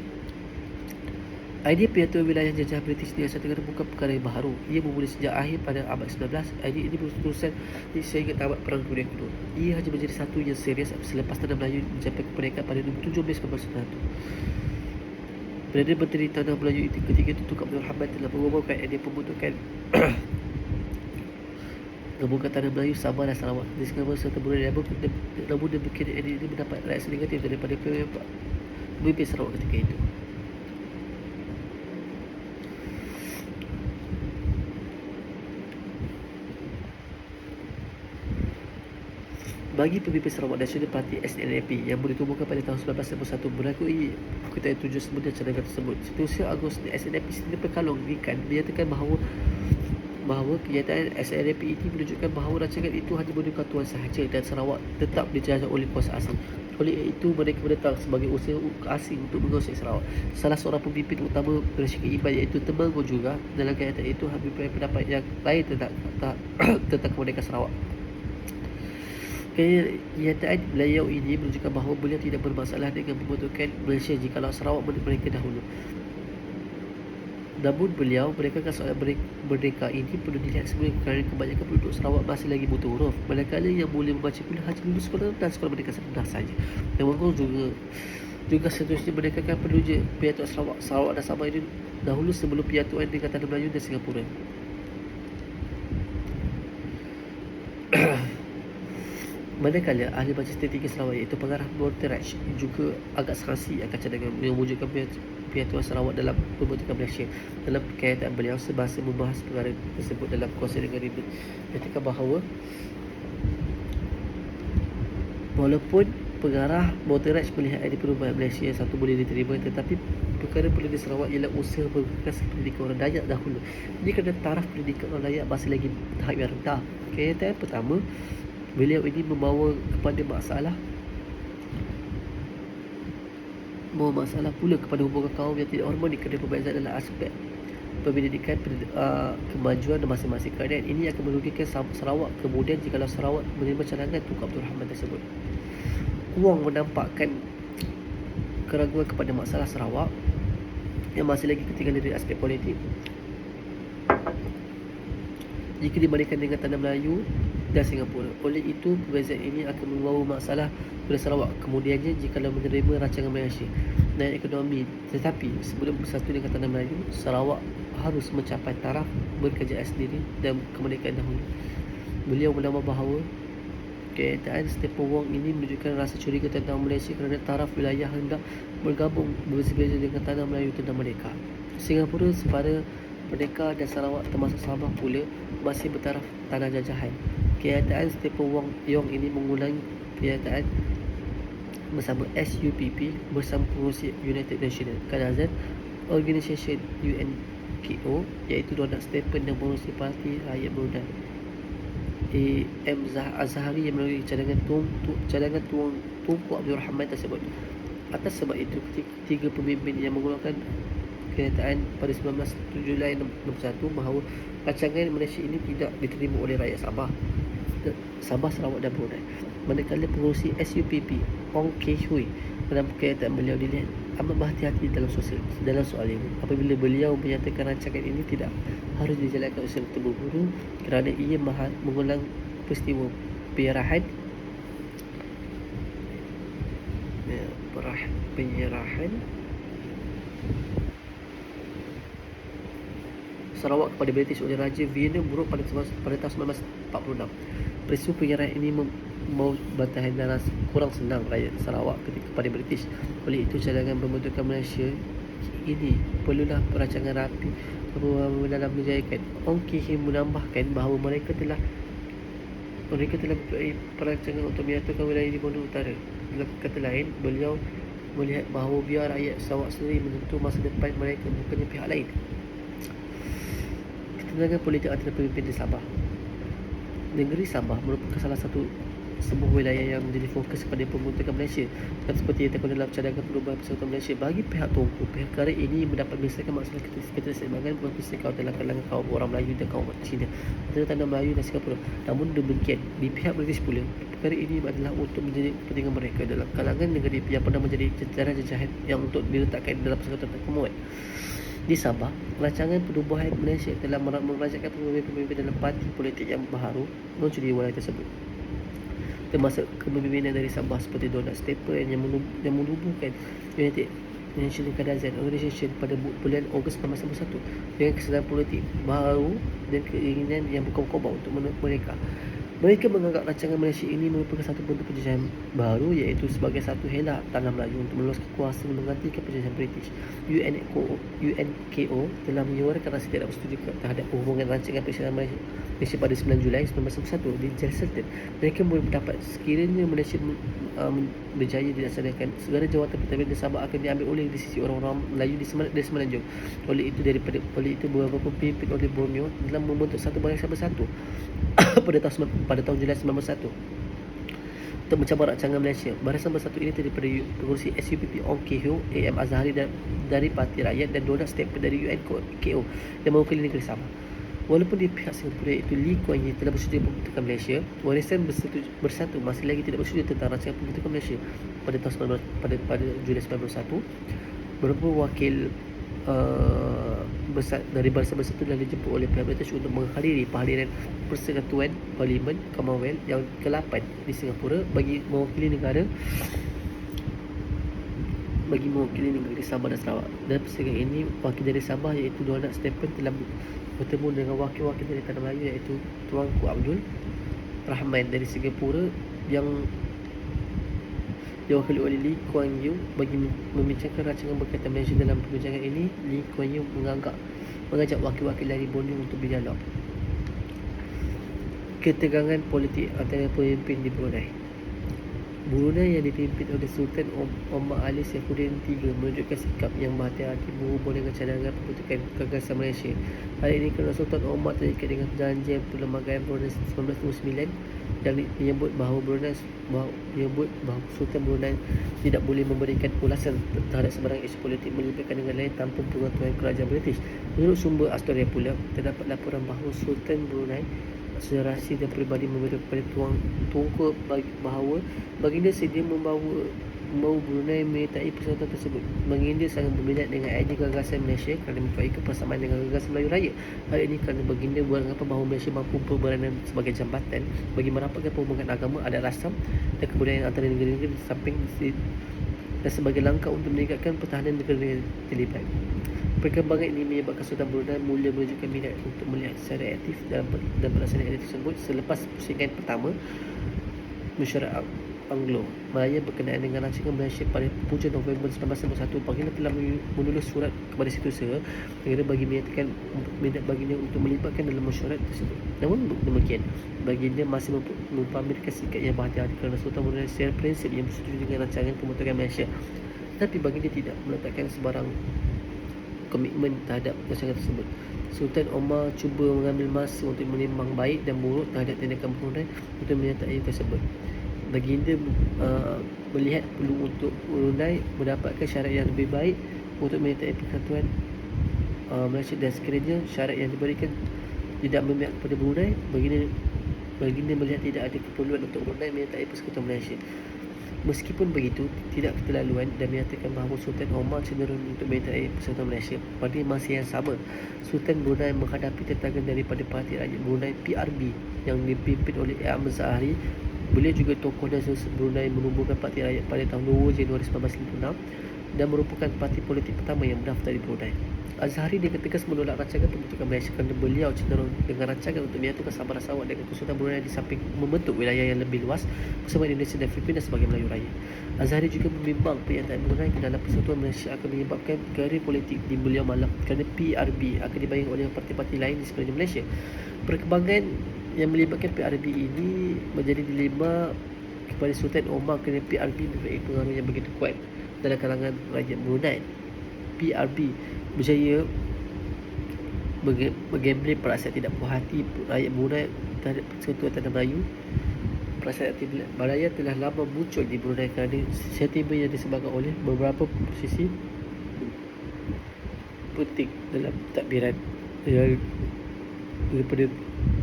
Idea penyatuan wilayah jajah British di Asia Tenggara bukan perkara yang baharu. Ia bermula sejak akhir pada abad 19. Idea ini berterusan sehingga tamat Perang Dunia Kedua. Ia hanya menjadi satu yang serius selepas Tanah Melayu mencapai kemerdekaan pada 7 Mei 1991. Perdana Menteri Tanah Melayu ketika itu, Tunku Abdul Rahman, telah mengumumkan idea pembentukan gabungan Tanah Melayu, Sabah dan Sarawak di Singapura serta Brunei. Namun demikian, idea ini mendapat reaksi negatif daripada pemimpin Sarawak ketika itu. Bagi pemimpin Sarawak, National Party SNLP yang ditubuhkan pada tahun 1991 merakui perkataan tujuan sebenar cadangan tersebut. Setiausaha Ogos, SNLP sendiri perkalongkan menyatakan bahawa kenyataan SNLP ini menunjukkan bahawa rancangan itu hanya menunjukkan Tuan sahaja dan Sarawak tetap dijajah oleh kuasa asing. Oleh itu, mereka menentang sebagai usaha asing untuk menguasai Sarawak. Salah seorang pemimpin utama Malaysia Iban, iaitu Temanggung juga, dalam kenyataan itu mempunyai pendapat yang lain tentang kemerdekaan Sarawak. Kenyataan beliau ini menunjukkan bahawa beliau tidak bermasalah dengan pembentukan Malaysia jikalau Sarawak mereka dahulu. Namun beliau menekankan soalan merdeka ini perlu dilihat sebagai kerana kebanyakan penduduk Sarawak masih lagi buta huruf, manakala yang boleh membaca pula hanya lulus sekolah dan sekolah menengah rendah saja. Temanggung juga seterusnya menekankan perlunya penyatuan Sarawak dan Sabah ini dahulu sebelum penyatuan dengan Tanah Melayu dan Singapura. Manakala ahli Majlis Tinggi Sarawak iaitu Pengarah Monteraj juga agak serasi akan cadangan mewujudkan Persatuan Sarawak dalam pembentukan Malaysia. Dalam kaitan beliau semasa membahas perkara tersebut dalam kuasa dengan ini, ketika bahawa walaupun Pengarah Monteraj melihat ada perubahan Malaysia yang satu boleh diterima, tetapi perkara perlu di Sarawak ialah usaha memperkasa pendidikan orang Dayak dahulu. Ini kerana taraf pendidikan orang Dayak masih lagi tahap yang rendah. Kaitan pertama, beliau ini membawa masalah pula kepada hubungan kaum yang tidak harmoni kerana perbezaan dalam aspek pendidikan, kemajuan dan masing-masing keadaan. Ini akan merugikan Sarawak kemudian jikalau Sarawak menerima cadangan Tunku Abdul Rahman tersebut. Wong menampakkan keraguan kepada masalah Sarawak yang masih lagi ketinggalan dari aspek politik jika dibandingkan dengan Tanah Melayu dan Singapura. Oleh itu, perbezaan ini akan membawa masalah kepada Sarawak kemudiannya jikalau menerima rancangan Malaysia dan ekonomi. Tetapi sebelum bersatu dengan Tanah Melayu, Sarawak harus mencapai taraf berkerjaan sendiri dan kemerdekaan dahulu. Beliau menambah bahawa kenyataan Stephen Wong ini menunjukkan rasa curiga tentang Malaysia kerana taraf wilayah hendak bergabung berbeza dengan Tanah Melayu tentang merdeka. Singapura sepada merdeka dan Sarawak termasuk Sabah pula masih bertaraf tanah jajahan. Kenyataan Stephen Wong Yong ini mengulangi kenyataan bersama SUPP bersama pengurusi United Nations Kadazan Organisation UNKO, iaitu Donald Stephen dan pengurusi Parti Rakyat Brunei A.M. Azhari yang melalui cadangan Tunku Abdul Rahman tersebut. Atas sebab itu, ketiga pemimpin yang mengeluarkan kenyataan pada 19 Julai 1961 bahawa rancangan Malaysia ini tidak diterima oleh rakyat Sabah, Sarawak dan Brunei. Manakala pengurusi SUPP Ong Kee Hui dalam kenyataan beliau dilihat amat berhati-hati dalam soal ini apabila beliau menyatakan rancangan ini tidak harus dijalankan secara terburu-buru kerana ia mengulang peristiwa penyerahan Sarawak kepada British oleh Raja Vienna buruk pada tahun 1946. Peristiwa penyerahan ini membawa bantahan dan kurang senang rakyat Sarawak kepada British. Oleh itu, cadangan pembentukan Malaysia ini perlulah perancangan rapi dalam menjayakan. Ong Kee Hui menambahkan bahawa mereka telah mempunyai perancangan untuk menyatukan wilayah di Bondu Utara. Dalam kata lain, beliau melihat bahawa biar rakyat Sarawak sendiri menentu masa depan mereka, bukannya pihak lain. Ketegangan politik antara pemimpin di Sabah. Negeri Sabah merupakan salah satu sebuah wilayah yang menjadi fokus kepada pembentukan Malaysia, dan seperti yang terkandung dalam cadangan perubahan persatuan Malaysia. Bagi pihak Tunku, perkara ini mendapat menyelesaikan masalah keterseimbangan perselisihan dalam kalangan kaum orang Melayu dan kaum Cina antara Tanah Melayu dan Singapura. Namun demikian, di pihak British pula, perkara ini adalah untuk menjadi kepentingan mereka dalam kalangan negeri yang pernah menjadi jajahan yang untuk diletakkan dalam Persatuan Commonwealth. Di Sabah, rancangan perubahan Malaysia telah merajakan pemimpin dalam parti politik yang baharu mencuri wilayah tersebut, termasuk kepemimpinan dari Sabah seperti Donald Stephen yang menubuhkan United Nations Kadazan Organisation pada bulan Ogos 1991 dengan kesedaran politik baru dan keinginan yang berkobar untuk mereka. Mereka menganggap rancangan Malaysia ini merupakan satu bentuk penjajahan baru, iaitu sebagai satu helak Tanah Melayu untuk meluaskan kuasa dan menggantikan penjajahan British. UNKO telah menyuarakan rasa tidak bersetuju terhadap hubungan rancangan Presiden Malaysia pada 9 Julai 1991 di Jalselton. Mereka berpendapat sekiranya Malaysia berjaya dilaksanakan, segala jawatan pentadbiran di Sabah akan diambil oleh di sisi orang-orang Melayu di Semenanjung. Oleh itu, beberapa pemimpin oleh Borneo dalam membentuk satu barisan bersatu pada tahun Julai 1991 untuk mencabar rancangan Malaysia. Barisan bersatu ini terdiri daripada pengurusi SUPP Ong Kee Hui, A.M. Azhari dari Parti Rakyat dan Donald Stephen dari UNKO yang mewakili negeri Sabah. Walaupun di pihak Singapura iaitu Lee Kuan Yew telah bersetuju pembentukan Malaysia, Barisan Bersatu masih lagi tidak bersetuju tentang rancangan pembentukan Malaysia. Pada Julai 1991, beberapa wakil dari Barisan Bersatu telah dijemput oleh pihak British untuk menghadiri penghadiran Persekutuan Parlimen Commonwealth yang ke-8 di Singapura bagi mewakili negeri Sabah dan Sarawak. Dalam persidangan ini, wakil dari Sabah iaitu Donald Stephen telah bertemu dengan wakil-wakil dari Tanah Melayu iaitu Tuanku Abdul Rahman dari Singapura yang diwakili oleh Lee Kuan Yew bagi membincangkan rancangan berkaitan Malaysia. Dalam perbincangan ini, Lee Kuan Yew mengajak wakil-wakil dari Borneo untuk berdialog. Ketegangan politik antara pemimpin di Brunei. Brunei yang dipimpin oleh Sultan Omar Ali Saifuddin III menunjukkan sikap yang berhati-hati berhubung dengan cadangan pembentukan gagasan Malaysia. Hal ini kerana Sultan Omar terikat dengan perjanjian perlembagaan Brunei 1929 dan menyebut bahawa Sultan Brunei tidak boleh memberikan ulasan terhadap sebarang isu politik melibatkan dengan lain tanpa pengetahuan kerajaan British. Menurut sumber Astoria pula, terdapat laporan bahawa Sultan Brunei secara rahsia dan peribadi memberitahu kepada Tunku bahawa baginda sedia membawa Brunei menyertai persatuan tersebut. Baginda sangat berminat dengan idea gagasan Malaysia kerana mempunyai kebersamaan dengan gagasan Melayu Raya. Hal ini kerana baginda beranggapan bahawa Malaysia mampu berperanan sebagai jambatan bagi merapatkan perhubungan agama, adat rasam dan kebudayaan antara negara-negara di samping dan sebagai langkah untuk meningkatkan pertahanan negara terlibat. Perkembangan ini menyebabkan Sultan Brunei mula menunjukkan minat untuk melihat secara aktif dalam pelaksanaan idea tersebut. Selepas pusingan pertama mesyuarat Anglo Malaya berkenaan dengan rancangan Malaysia pada 7 November 1991, baginda telah menulis surat kepada Setiausaha negara bagi menyatakan minat baginda untuk melibatkan dalam mesyuarat tersebut. Namun demikian, baginda masih mempamerkan sikap yang berhati-hati kerana Sultan Brunei secara prinsip yang bersetuju dengan rancangan pembentukan Malaysia. Tetapi baginda tidak meletakkan sebarang komitmen terhadap rancangan tersebut. Sultan Omar cuba mengambil masa untuk menimbang baik dan buruk terhadap tindakan Brunei untuk menyertai tersebut. Baginda melihat perlu untuk Brunei mendapatkan syarat yang lebih baik untuk menyertai persatuan Malaysia, dan sekiranya syarat yang diberikan tidak memihak kepada Brunei, baginda melihat tidak ada keperluan untuk Brunei menyertai persekutuan Malaysia. Meskipun begitu, tidak keterlaluan dan menyatakan bahawa Sultan Omar cenderung untuk menyertai persekutuan Malaysia. Pada masa yang sama, Sultan Brunei menghadapi tentangan daripada Parti Rakyat Brunei PRB yang dipimpin oleh Ahmad Zahari. Beliau juga tokoh nasionalis Brunei menubuhkan Parti Rakyat pada tahun 2 Januari 1956 dan merupakan parti politik pertama yang berdaftar di Brunei. Azhari dengan tegas menolak rancangan pembentukan Malaysia kerana beliau cenderung dengan rancangan untuk menyatukan Sabah dan Sarawak dengan Kesultanan Brunei di samping membentuk wilayah yang lebih luas bersama Indonesia dan Filipina sebagai Melayu Raya. Azhari juga membimbang penyertaan Brunei ke dalam persatuan Malaysia akan menyebabkan karir politik di beliau malam kerana PRB akan dibayang oleh parti-parti lain di sepanjang Malaysia. Perkembangan yang melibatkan PRB ini menjadi dilema kepada Sultan Omar kerana PRB mempunyai pengaruh yang begitu kuat dalam kalangan rakyat Brunei. PRB berjaya menggambling perasaan tidak puas hati rakyat Brunei terhadap persekutuan Tanah Melayu. Perasaan Malaya telah lama muncul di Brunei kerana sentimen yang disebabkan oleh beberapa posisi penting dalam takbiran daripada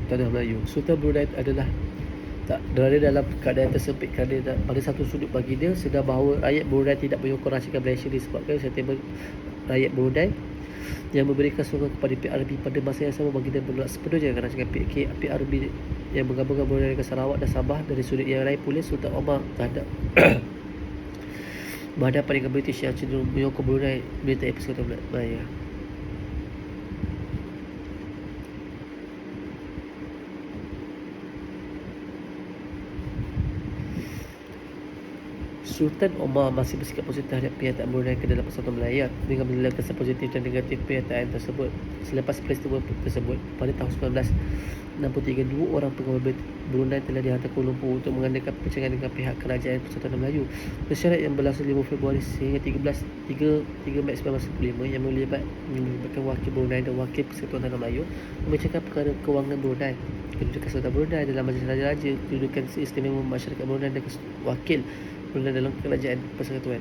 Tanah Melayu. Sultan Brunei adalah tak berada dalam keadaan tersempit kerana pada satu sudut baginda sedar bahawa rakyat Brunei tidak menyokong rancangan Malaysia disebabkan sentimen rakyat Brunei yang memberikan sokongan kepada PRB. Pada masa yang sama, baginda menolak sepenuhnya dengan rancangan PRB yang menggabungkan Brunei dengan Sarawak dan Sabah. Dari sudut yang lain pula, Sultan Omar berhadapan dengan British yang cenderung menyokong Brunei menyertai persekutuan Malaya. Sultan Omar masih bersikap positif terhadap penyertaan Brunei ke dalam persatuan Malaya dengan menilai kesan positif dan negatif penyertaan tersebut. Selepas peristiwa tersebut, pada tahun 1963, 2 orang pegawai Brunei telah dihantar ke Kuala Lumpur untuk mengadakan perbincangan dengan pihak kerajaan Persatuan Melayu. Mesyuarat yang berlangsung 5 Februari sehingga 3 Mac 1995 yang melibatkan wakil Brunei dan wakil Persekutuan Tanah Melayu membicarakan perkara kewangan Brunei, kedudukan Sultan Brunei dalam Majlis Raja-Raja, kedudukan seistimewa masyarakat Brunei dan wakil Brunei dalam kerajaan persekutuan.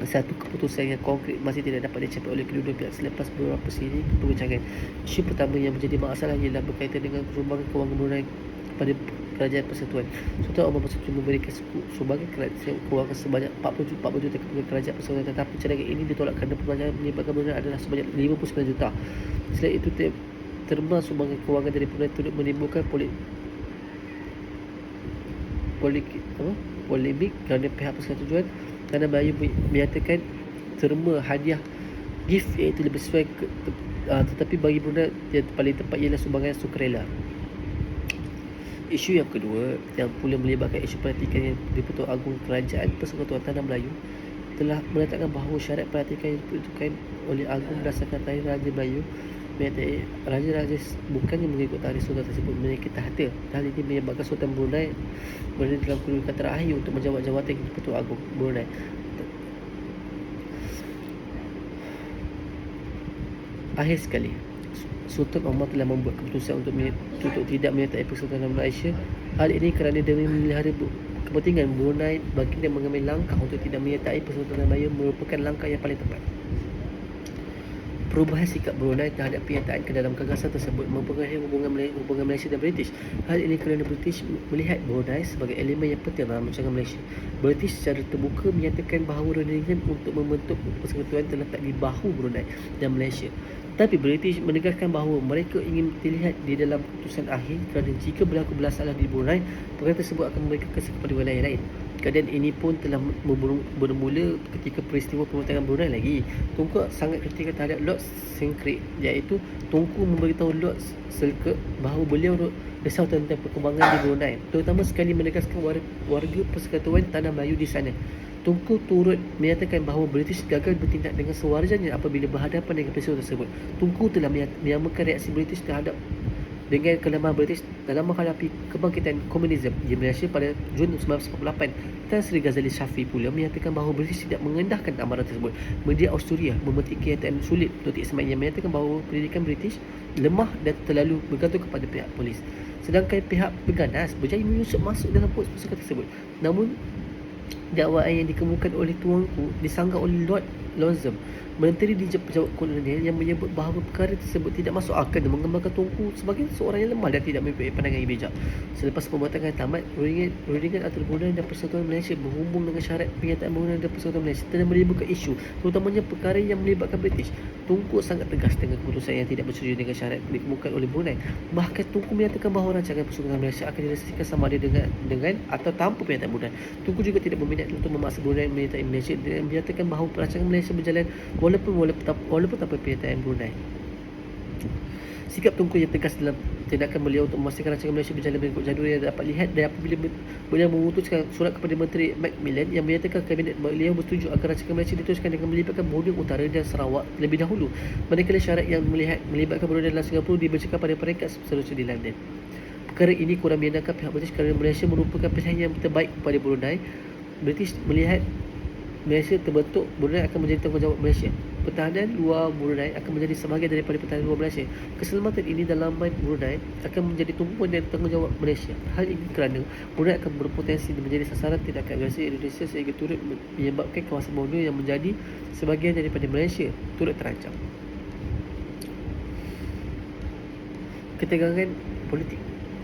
Satu keputusan yang konkret masih tidak dapat dicapai oleh kedua-dua pihak selepas beberapa siri perbincangan. Isu pertama yang menjadi masalah ialah berkaitan dengan sumbangan kewangan Brunei pada kerajaan persekutuan. Sultan Omar bersetuju memberikan sumbangan kewangan sebanyak 40 juta kepada kerajaan persekutuan, tetapi cadangan ini ditolak kerana perbelanjaan menyebabkan Brunei adalah sebanyak 59 juta. Selain itu, terma sumbangan kewangan dari Brunei turut menimbulkan polemik kerana pihak persekutuan Tanah Melayu menyatakan terma hadiah gift iaitu lebih sesuai tetapi bagi Brunei yang paling tepat ialah sumbangan sukarela. Isu yang kedua yang pula melibatkan isu perhatikan yang di-Pertuan Agong Kerajaan Persekutuan Tanah Melayu telah meletakkan bahawa syarat perhatikan yang diperuntukkan oleh Agong berdasarkan Tarikh Raja Melayu menyertai raja-raja bukannya mengikut tarikh sultan tersebut memiliki tahta. Hal ini menyebabkan Sultan Brunei berada dalam kedudukan terakhir untuk menjawat jawatan di-Pertuan Agong Brunei. Akhir sekali, Sultan Omar telah membuat keputusan untuk tidak menyertai Persekutuan Malaysia. Hal ini kerana demi memelihara kepentingan Brunei, baginda mengambil langkah untuk tidak menyertai Persekutuan Melayu merupakan langkah yang paling tepat. Perubahan sikap Brunei terhadap penyertaan ke dalam gagasan tersebut mempengaruhi hubungan Malaysia dan British. Hal ini kerana British melihat Brunei sebagai elemen yang penting dalam rancangan Malaysia. British secara terbuka menyatakan bahawa rundingan untuk membentuk persekutuan terletak di bahu Brunei dan Malaysia. Tapi British menegaskan bahawa mereka ingin terlihat di dalam keputusan akhir kerana jika berlaku bersalah di Brunei, perkara tersebut akan memberikan kesan kepada wilayah lain. Keadaan ini pun telah bermula ketika peristiwa pembentangan Brunei lagi. Tunku sangat kritikal terhadap Lord Selkirk, iaitu Tunku memberitahu Lord Selkirk bahawa beliau risau tentang perkembangan di Brunei, terutama sekali menegaskan warga Persekutuan Tanah Melayu di sana. Tunku turut menyatakan bahawa British gagal bertindak dengan sewajarnya apabila berhadapan dengan peristiwa tersebut. Tunku telah menyamakan reaksi British terhadap dengan kelemahan British dalam menghadapi kebangkitan komunisme di Malaysia pada Jun 1948. Tan Sri Ghazali Shafi pula menyatakan bahawa British tidak mengendahkan amaran tersebut. Media Australia memetik kenyataan sulit notik semain yang menyatakan bahawa pendidikan British lemah dan terlalu bergantung kepada pihak polis, sedangkan pihak berganas berjaya menyusup masuk dalam pasukan tersebut. Namun dakwaan yang dikemukakan oleh tuanku disanggah oleh Lord Lonsdale, Menteri di Pejabat Kolonial, yang menyebut bahawa perkara tersebut tidak masuk akal dan menggambarkan tuanku sebagai seorang yang lemah dan tidak mempunyai pandangan yang bijak. Selepas pembentangan tamat, rundingan antara Brunei dan Persekutuan Malaysia berhubung dengan syarat penyertaan Brunei dan Persekutuan Malaysia telah menimbulkan isu, terutamanya perkara yang melibatkan British. Tunku sangat tegas dengan keputusan yang tidak bersetuju dengan syarat dikemukakan oleh Brunei. Bahkan Tunku menyatakan bahawa rancangan Persekutuan Malaysia akan direalisasikan sama ada dengan atau tanpa penyertaan Brunei. Tunku juga tidak berminat untuk memaksa Brunei menyertai Malaysia dan menyatakan bahawa rancangan Malaysia berjalan walaupun tanpa penyertaan Brunei. Sikap Tunku yang tegas dalam tindakan beliau untuk memastikan rancangan Malaysia berjalan mengikut jadual yang dapat lihat dan apabila beliau memutuskan surat kepada Menteri Macmillan yang menyatakan kabinet beliau bersetuju agar rancangan Malaysia diteruskan dengan melibatkan Borneo Utara dan Sarawak terlebih dahulu, manakala syarat yang melibatkan Brunei dan Singapura dibacakan pada peringkat seterusnya di London. Perkara ini kurang menyenangkan pihak British kerana Malaysia merupakan pilihan yang terbaik kepada Brunei. British melihat Malaysia terbentuk, Brunei akan menjadi tanggungjawab Malaysia. Pertahanan luar Brunei akan menjadi sebahagian daripada pertahanan luar Malaysia. Keselamatan ini dalam Brunei akan menjadi tumpuan dan tanggungjawab Malaysia. Hal ini kerana Brunei akan berpotensi menjadi sasaran tindakan agresi Indonesia sehingga turut menyebabkan kawasan Borneo yang menjadi sebahagian daripada Malaysia turut terancam. Ketegangan politik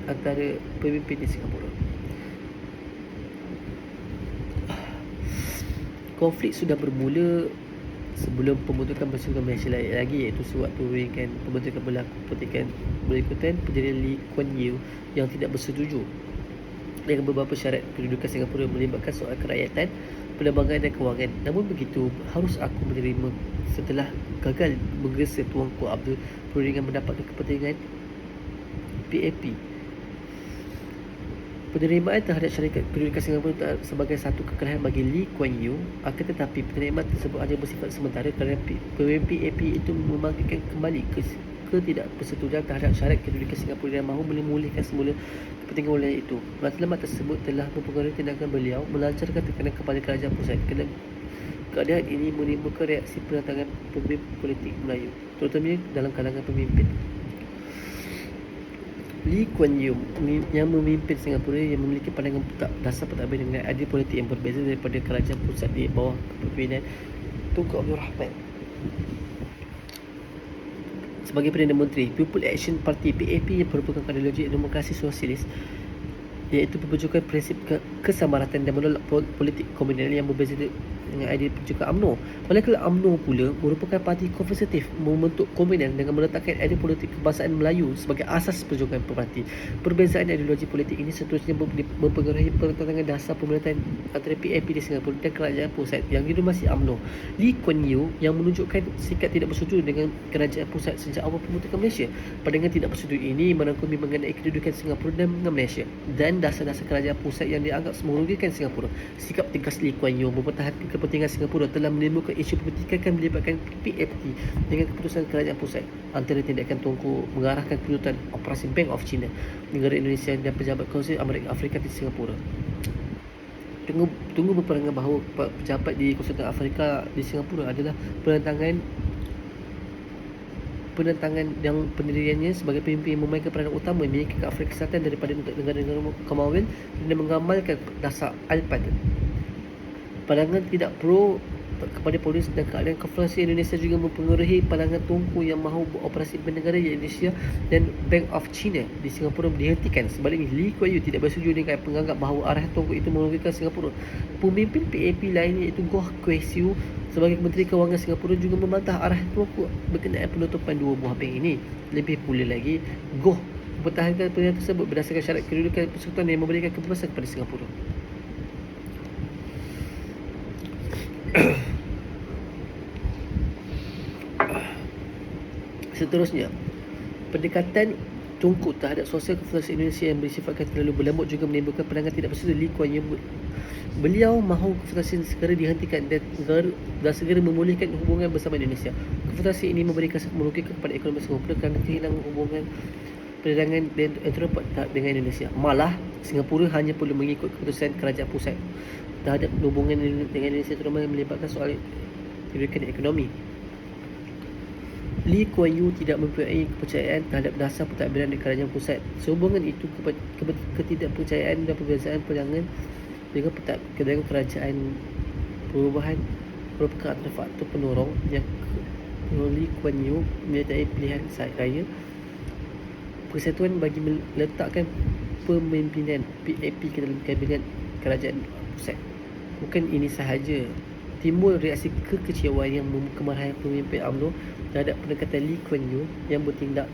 antara pemimpin di Singapura. Konflik sudah bermula sebelum pembentukan Persekutuan Malaysia lagi, iaitu sewaktu rundingan pembentukan berlaku petikan berikutan Perdana Lee Kuan Yew yang tidak bersetuju dengan beberapa syarat kedudukan Singapura melibatkan soal kerakyatan, penerbangan dan kewangan. Namun begitu, harus aku menerima setelah gagal menggesa Tuanku Abdul perundingan mendapatkan kepentingan PAP. Penerimaan terhadap syarikat kedudukan Singapura sebagai satu kekalahan bagi Lee Kuan Yew, akan tetapi penerimaan tersebut hanya bersifat sementara kerana PAP itu membangkitkan kembali ketidakpersetujuan terhadap syarat kedudukan Singapura dan mahu memulihkan semula kepentingan wilayah itu. Matlamat tersebut telah mempengaruhi tindakan beliau melancarkan tekanan kepada kerajaan pusat. Keadaan ini menimbulkan reaksi penentangan pemimpin politik Melayu, terutamanya dalam kalangan pemimpin. Lee Kuan Yew yang memimpin Singapura yang memiliki pandangan dasar pentadbiran dengan adil politik yang berbeza daripada kerajaan pusat di bawah kepimpinan Tunku Abdul Rahman. Sebagai Perdana Menteri, People Action Party PAP yang merupakan ideologi demokrasi sosialis, iaitu memperjuangkan prinsip kesamaratan dan menolak politik komunal yang berbeza dengan idea juga UMNO. Manakala UMNO pula merupakan parti konservatif membentuk kombinasi dengan meletakkan idea politik kebangsaan Melayu sebagai asas perjuangan parti. Perbezaan ideologi politik ini seterusnya mempengaruhi pertentangan dasar pemerintahan antara PAP di Singapura dan kerajaan pusat yang didominasi UMNO. Lee Kuan Yew yang menunjukkan sikap tidak bersetuju dengan kerajaan pusat sejak awal pembentukan Malaysia. Pandangan tidak bersetuju ini merangkumi mengenai kedudukan Singapura dan Malaysia dan dasar-dasar kerajaan pusat yang dianggap merugikan Singapura. Sikap tegas Lee Kuan Yew mempertahankan kepentingan Singapura telah menimbulkan isu pertikaian melibatkan PAP dengan keputusan kerajaan pusat. Antara tindakan Tunku mengarahkan kedudukan operasi Bank of China, negara Indonesia dan pejabat Konsul Amerika Afrika di Singapura. Tunggu berperangan bahawa pejabat di Konsul Afrika di Singapura adalah penentangan yang pendiriannya sebagai pemimpin yang memainkan peranan utama menyingkirkan Afrika Selatan daripada negara-negara Commonwealth dan mengamalkan dasar ALPAD. Pandangan tidak pro kepada polis dan keadaan Konfederasi Indonesia juga mempengaruhi pandangan Tunku yang mahu beroperasi bernegara di Indonesia dan Bank of China di Singapura dihentikan. Sebaliknya, Lee Kuan Yew tidak bersetuju dengan penganggap bahawa arahan Tunku itu merugikan Singapura. Pemimpin PAP lainnya iaitu Goh Keng Siu sebagai Menteri Kewangan Singapura juga membantah arahan Tunku berkenaan penutupan dua buah bank ini. Lebih pula lagi, Goh mempertahankan pernyataan tersebut berdasarkan syarat kedudukan persekutuan yang memberikan kebebasan kepada Singapura. Seterusnya, pendekatan Tunku terhadap sosial Konfederasi Indonesia yang bersifatkan terlalu berlembut juga menimbulkan pandangan tidak bersetuju Lee Kuan Yew. Beliau mahu Konfederasi segera dihentikan dan segera memulihkan hubungan bersama Indonesia. Konfederasi ini memberikan merugikan kepada ekonomi Singapura kerana kehilangan hubungan perdagangan dan entrepot dengan Indonesia. Malah, Singapura hanya perlu mengikut keputusan kerajaan pusat terhadap hubungan dengan Indonesia, terutama yang melibatkan soal kedudukan ekonomi. Lee Kuan Yew tidak mempunyai kepercayaan terhadap dasar pentadbiran di kerajaan pusat. Sehubungan itu, ketidakpercayaan dan perbezaan pandangan dengan kerajaan perubahan merupakan antara faktor penorong yang Lee Kuan Yew menyertai pilihan raya persatuan bagi meletakkan pemimpinan PAP ke dalam kabinet kerajaan pusat. Bukan ini sahaja, timbul reaksi kekecewaan yang kemarahan pemimpin UMNO terhadap pendekatan Lee Kuan Yew yang bertindak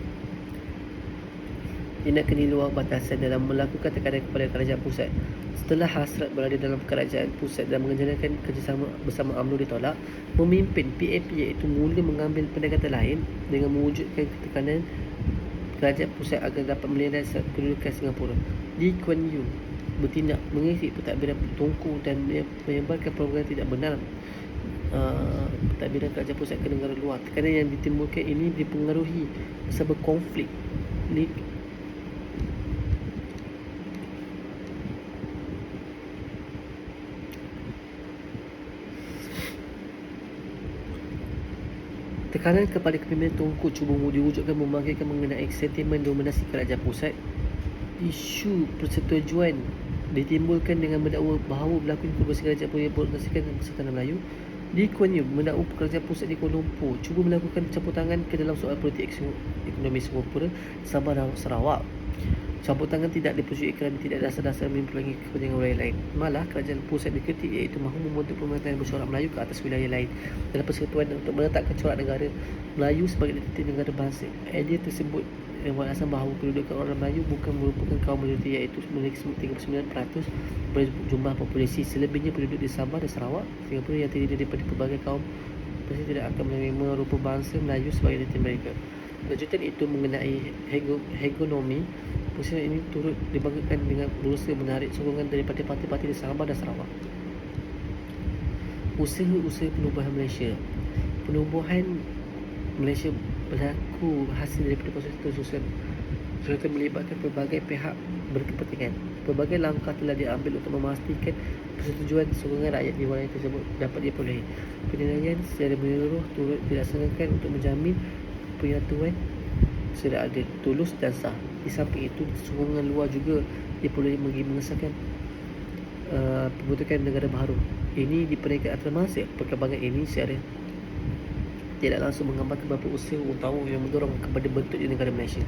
tindakan di luar batasan dalam melakukan tekanan kepada kerajaan pusat. Setelah hasrat berada dalam kerajaan pusat dan menjalankan kerjasama bersama UMNO ditolak, pemimpin PAP iaitu mula mengambil pendekatan lain dengan mewujudkan tekanan kerajaan pusat agar dapat melindungi kedudukan Singapura. Lee Kuan Yew bertindak mengisi pentadbiran Tunku dan menyebarkan program tidak benar pentadbiran kerajaan pusat ke negara luar. Tekanan yang ditimbulkan ini dipengaruhi sebab konflik tekanan kepada kepimpinan Tunku cuba diwujudkan membangkitkan mengenai sentimen dominasi kerajaan pusat. Isu persetujuan ditimbulkan dengan mendakwa bahawa berlaku korupsi kerajaan pusat berdasarkan Persatuan Melayu. Lee Kuan Yew mendakwa kerajaan pusat di Kuala Lumpur cuba melakukan campur tangan ke dalam soal politik ekonomi Singapura, Sabah dan Sarawak. Campur tangan tidak dipersetujui kerana tidak ada dasar-dasar memperlagi kepentingan wilayah lain. Malah, kerajaan pusat dikritik iaitu mahu membentuk pemerintahan bercorak Melayu ke atas wilayah lain dalam persekutuan untuk meletakkan corak negara Melayu sebagai identiti negara bangsa. Idea tersebut beralasan bahawa kedudukan orang Melayu bukan merupakan kaum majoriti iaitu memiliki 39% jumlah populasi. Selebihnya penduduk di Sabah dan Sarawak, Singapura yang terdiri daripada pelbagai kaum pasti tidak akan menerima rupa bangsa Melayu sebagai identiti mereka. Lanjutan itu mengenai hegemomi pusat ini turut dibanggakan dengan berusaha menarik sokongan daripada parti-parti di Sabah dan Sarawak. Usaha-usaha penubuhan Malaysia. Penubuhan Malaysia berlaku hasil daripada proses sosial serta melibatkan pelbagai pihak berkepentingan. Pelbagai langkah telah diambil untuk memastikan persetujuan sokongan rakyat di wilayah tersebut dapat diperolehi. Penilaian secara menyeluruh turut dilaksanakan untuk menjamin penyatuan secara adil, tulus dan sah. Di samping itu, sokongan luar juga diperolehi bagi mengesahkan pembentukan negara baru. Ini di peringkat antarabangsa. Perkembangan ini secara tidak langsung menggambarkan beberapa usaha utama yang mendorong kepada bentuknya negara Malaysia.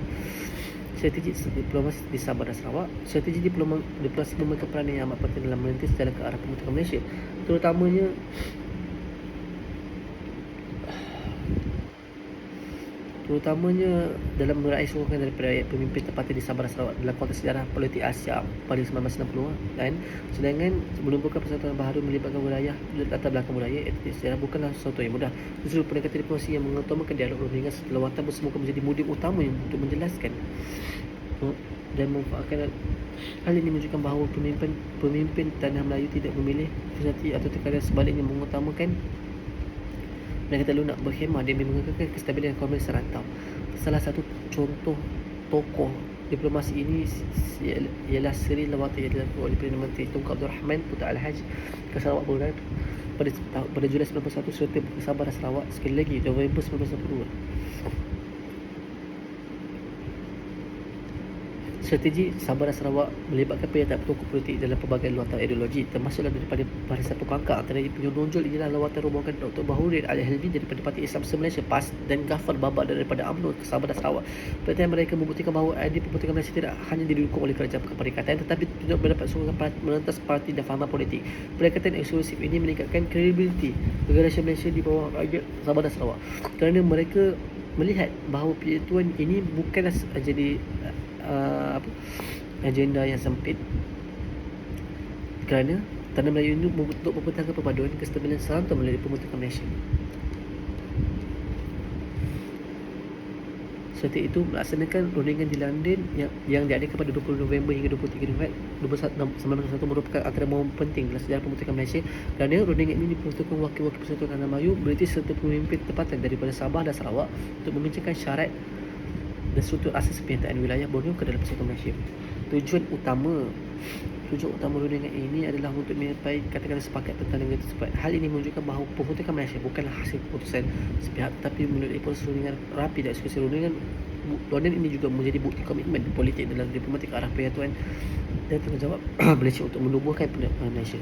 Strategi diplomasi di Sabah dan Sarawak. Strategi diplomasi memegang peranan yang amat penting dalam menentukan jalan ke arah pembentukan Malaysia, terutamanya dalam meraih sokongan daripada pemimpin tempatan di Sabah dan Sarawak dalam konteks sejarah politik Asia pada 1960 dan sedangkan menumbuhkan persatuan baharu melibatkan wilayah latar belakang budaya etnik sejarah bukanlah sesuatu yang mudah. Justru pendekatan diplomasi yang mengutamakan dialog rundingan lawatan bersemuka menjadi modul utama untuk menjelaskan dan memanfaatkan. Hal ini menunjukkan bahawa pemimpin tanah Melayu tidak memilih persati atau terkadang sebaliknya mengutamakan mereka tak nak berkhemah dan mengekalkan kestabilan ekonomi serantau. Salah satu contoh tokoh diplomasi ini ialah seri lawatan yang dilakukan oleh Perdana Menteri Tunku Abdul Rahman Putra Al-Haj ke Sarawak Brunei pada Julai 1991 serta ke Sabah dan Sarawak sekali lagi November 1992. Strategi Sabah dan Sarawak melibatkan pernyataan tokoh politik dalam pelbagai luaran ideologi, termasuklah daripada Barisan Pembangkang. Antara penyonjol ialah lawatan rombongan Dr. Baharudin Al-Helmi daripada Parti Islam Se-Malaysia PAS dan Ghaffar Babak daripada UMNO ke Sabah dan Sarawak. Pernyataan mereka membuktikan bahawa idea pembentukan Malaysia tidak hanya didukung oleh kerajaan keperikatan tetapi juga mendapat sokongan merentas parti dan fahaman politik. Pendekatan eksklusif ini meningkatkan kredibiliti negara Malaysia di bawah rakyat Sabah dan Sarawak kerana mereka melihat bahawa persatuan ini bukanlah jadi agenda yang sempit kerana tanah Melayu ini untuk mempertahankan perpaduan kestabilan serantau melalui pembentukan Malaysia. Seperti itu melaksanakan rundingan di London yang diadakan pada 20 November hingga 23 November 1991 merupakan antara momen penting dalam sejarah pembentukan Malaysia kerana rundingan ini diperuntukkan wakil-wakil persatuan tanah Melayu, British serta pemimpin tempatan daripada Sabah dan Sarawak untuk membincangkan syarat dan struktur asas penyertaan wilayah Borneo ke dalam persatuan Malaysia. Tujuan utama rundingan ini adalah untuk mencapai katakanlah sepakat tentang negara tersebut. Hal ini menunjukkan bahawa pembentukan Malaysia bukanlah hasil keputusan sepihak tetapi melalui proses rundingan rapi dan eksekusi rundingan. London ini juga menjadi bukti komitmen politik dalam diplomatik ke arah persatuan dan tanggungjawab Malaysia untuk menumbuhkan Malaysia.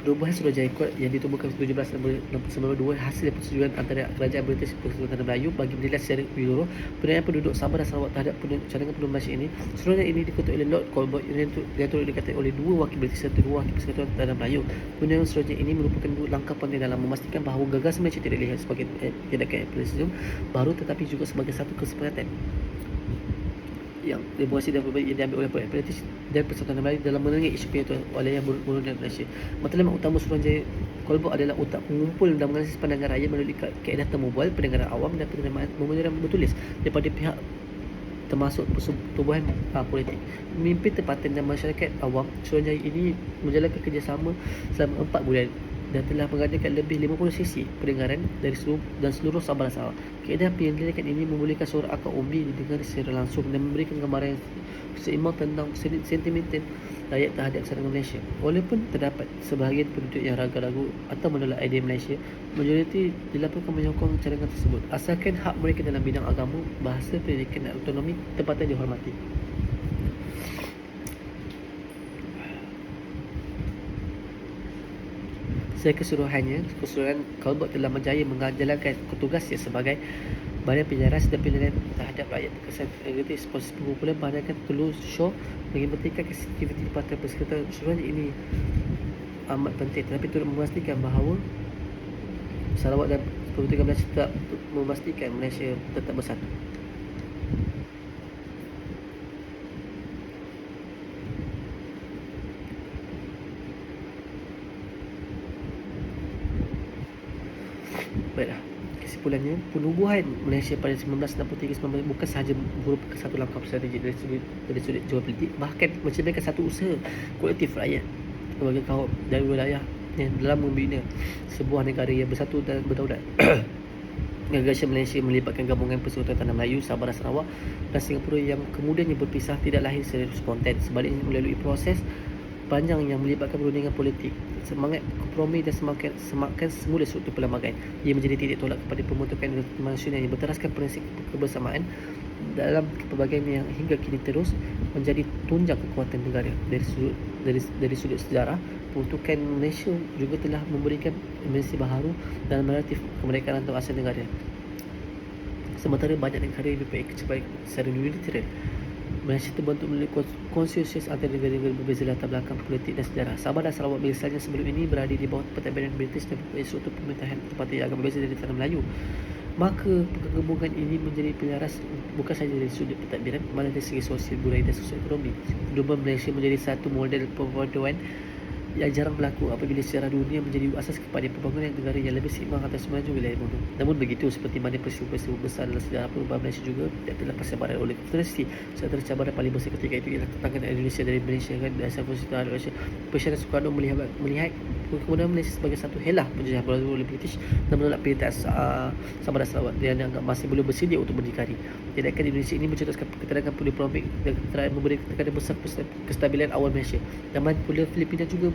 Perubahan Suruhanjaya Kuat yang ditubuhkan 17 November 1992 hasil persetujuan antara kerajaan British dan Persatuan Tanah Melayu bagi menilai secara menyeluruh penilaian penduduk Sabah dan Sarawak terhadap cadangan penduduk Malaysia ini. Suruhanjaya ini diketuai oleh Lord Colbert yang turut dikatakan oleh dua wakil British serta dua wakil Persatuan Tanah Melayu. Penilaian Suruhanjaya ini merupakan langkah penting dalam memastikan bahawa gagasan Malaysia tidak dilihat sebagai tindakan imperialisme baru tetapi juga sebagai satu kesepakatan yang demokrasi dan perbaikan yang diambil oleh British dan Persatuan Melayu dalam menengahi isu penyatuan wilayah Borneo dan Malaysia. Matlamat utama Suruhanjaya Colbert adalah untuk mengumpul dan menganalisis pandangan rakyat melalui kaedah temu bual, pendengaran awam dan penerimaan bertulis daripada pihak termasuk pertubuhan politik, pemimpin tempatan dan masyarakat awam. Suruhanjaya ini menjalankan kerjasama selama 4 bulan dan telah mengadakan lebih 50 sesi pendengaran dari seluruh Sabah dan Sarawak. Kaedah penyelidikan ini membolehkan suara akar umbi didengar secara langsung dan memberikan gambaran yang seimbang tentang sentimen rakyat terhadap cadangan Malaysia. Walaupun terdapat sebahagian penduduk yang ragu-ragu atau menolak idea Malaysia, majoriti dilaporkan menyokong cadangan tersebut asalkan hak mereka dalam bidang agama, bahasa, pendidikan dan autonomi tempatan dihormati. Keseluruhan Colbert telah menjaya menjalankan tugasnya sebagai badan penjelasan dan penilaian terhadap rakyat. Kesan negatif proses pengumpulan pandangan telur show bagi memperhatikan sensitiviti partai persekutuan. Suruhanjaya ini amat penting tetapi turut memastikan bahawa Sarawak dan pembentukan Malaysia tetap memastikan Malaysia tetap bersatu. Baiklah, kesimpulannya, penubuhan Malaysia pada 1963 bukan sahaja merupakan satu langkah strategi dari sudut geopolitik, bahkan mencerminkan satu usaha kolektif rakyat berbagai kaum dan wilayah yang dalam membina sebuah negara yang bersatu dan berdaulat. Gagasan Malaysia melibatkan gabungan Persekutuan Tanah Melayu, Sabah dan Sarawak dan Singapura yang kemudiannya berpisah tidak lahir secara spontan, sebaliknya melalui proses panjang yang melibatkan perundingan politik, semangat kompromi dan semakan semula struktur perlembagaan. Ia menjadi titik tolak kepada pembentukan internasional yang berteraskan prinsip kebersamaan dalam pelbagai yang hingga kini terus menjadi tunjang kekuatan negara. Dari sudut sejarah, pembentukan Malaysia juga telah memberikan dimensi baharu dalam naratif kemerdekaan atau asal negara. Sementara banyak negara yang mempunyai kecepatan secara unilateral. Malaysia terbentuk melalui konsensus antara negara-negara berbeza latar belakang politik dan sejarah. Sabah dan Sarawak misalnya sebelum ini berada di bawah pentadbiran British dan mempunyai struktur pemerintahan tempatan yang agak berbeza dari tanah Melayu. Maka penggabungan ini menjadi penyaras bukan sahaja dari sudut pentadbiran, malah dari segi sosial, budaya dan sosial ekonomi. Kedua Malaysia menjadi satu model perpaduan yang jarang berlaku apabila sejarah dunia menjadi asas kepada pembangunan negara yang lebih seimbang atas semaju wilayah dunia. Namun begitu, seperti mana peristiwa-peristiwa besar dalam sejarah perubahan Malaysia juga tidak terlepas cabaran oleh konfederasi. Sementara cabaran paling besar ketika itu ialah ketangan Indonesia dari Malaysia dan asal konstitusi Malaysia. Presiden Soekarno melihat kemudian Malaysia sebagai satu helah penjajah oleh British dan menolak perintah Sabah dan Sarawak dan dianggap masih belum bersedia untuk berdikari. Tindakan Indonesia ini mencetuskan keterangan diplomatik dan memberi tekanan besar kestabilan awal Malaysia. Zaman Filipina juga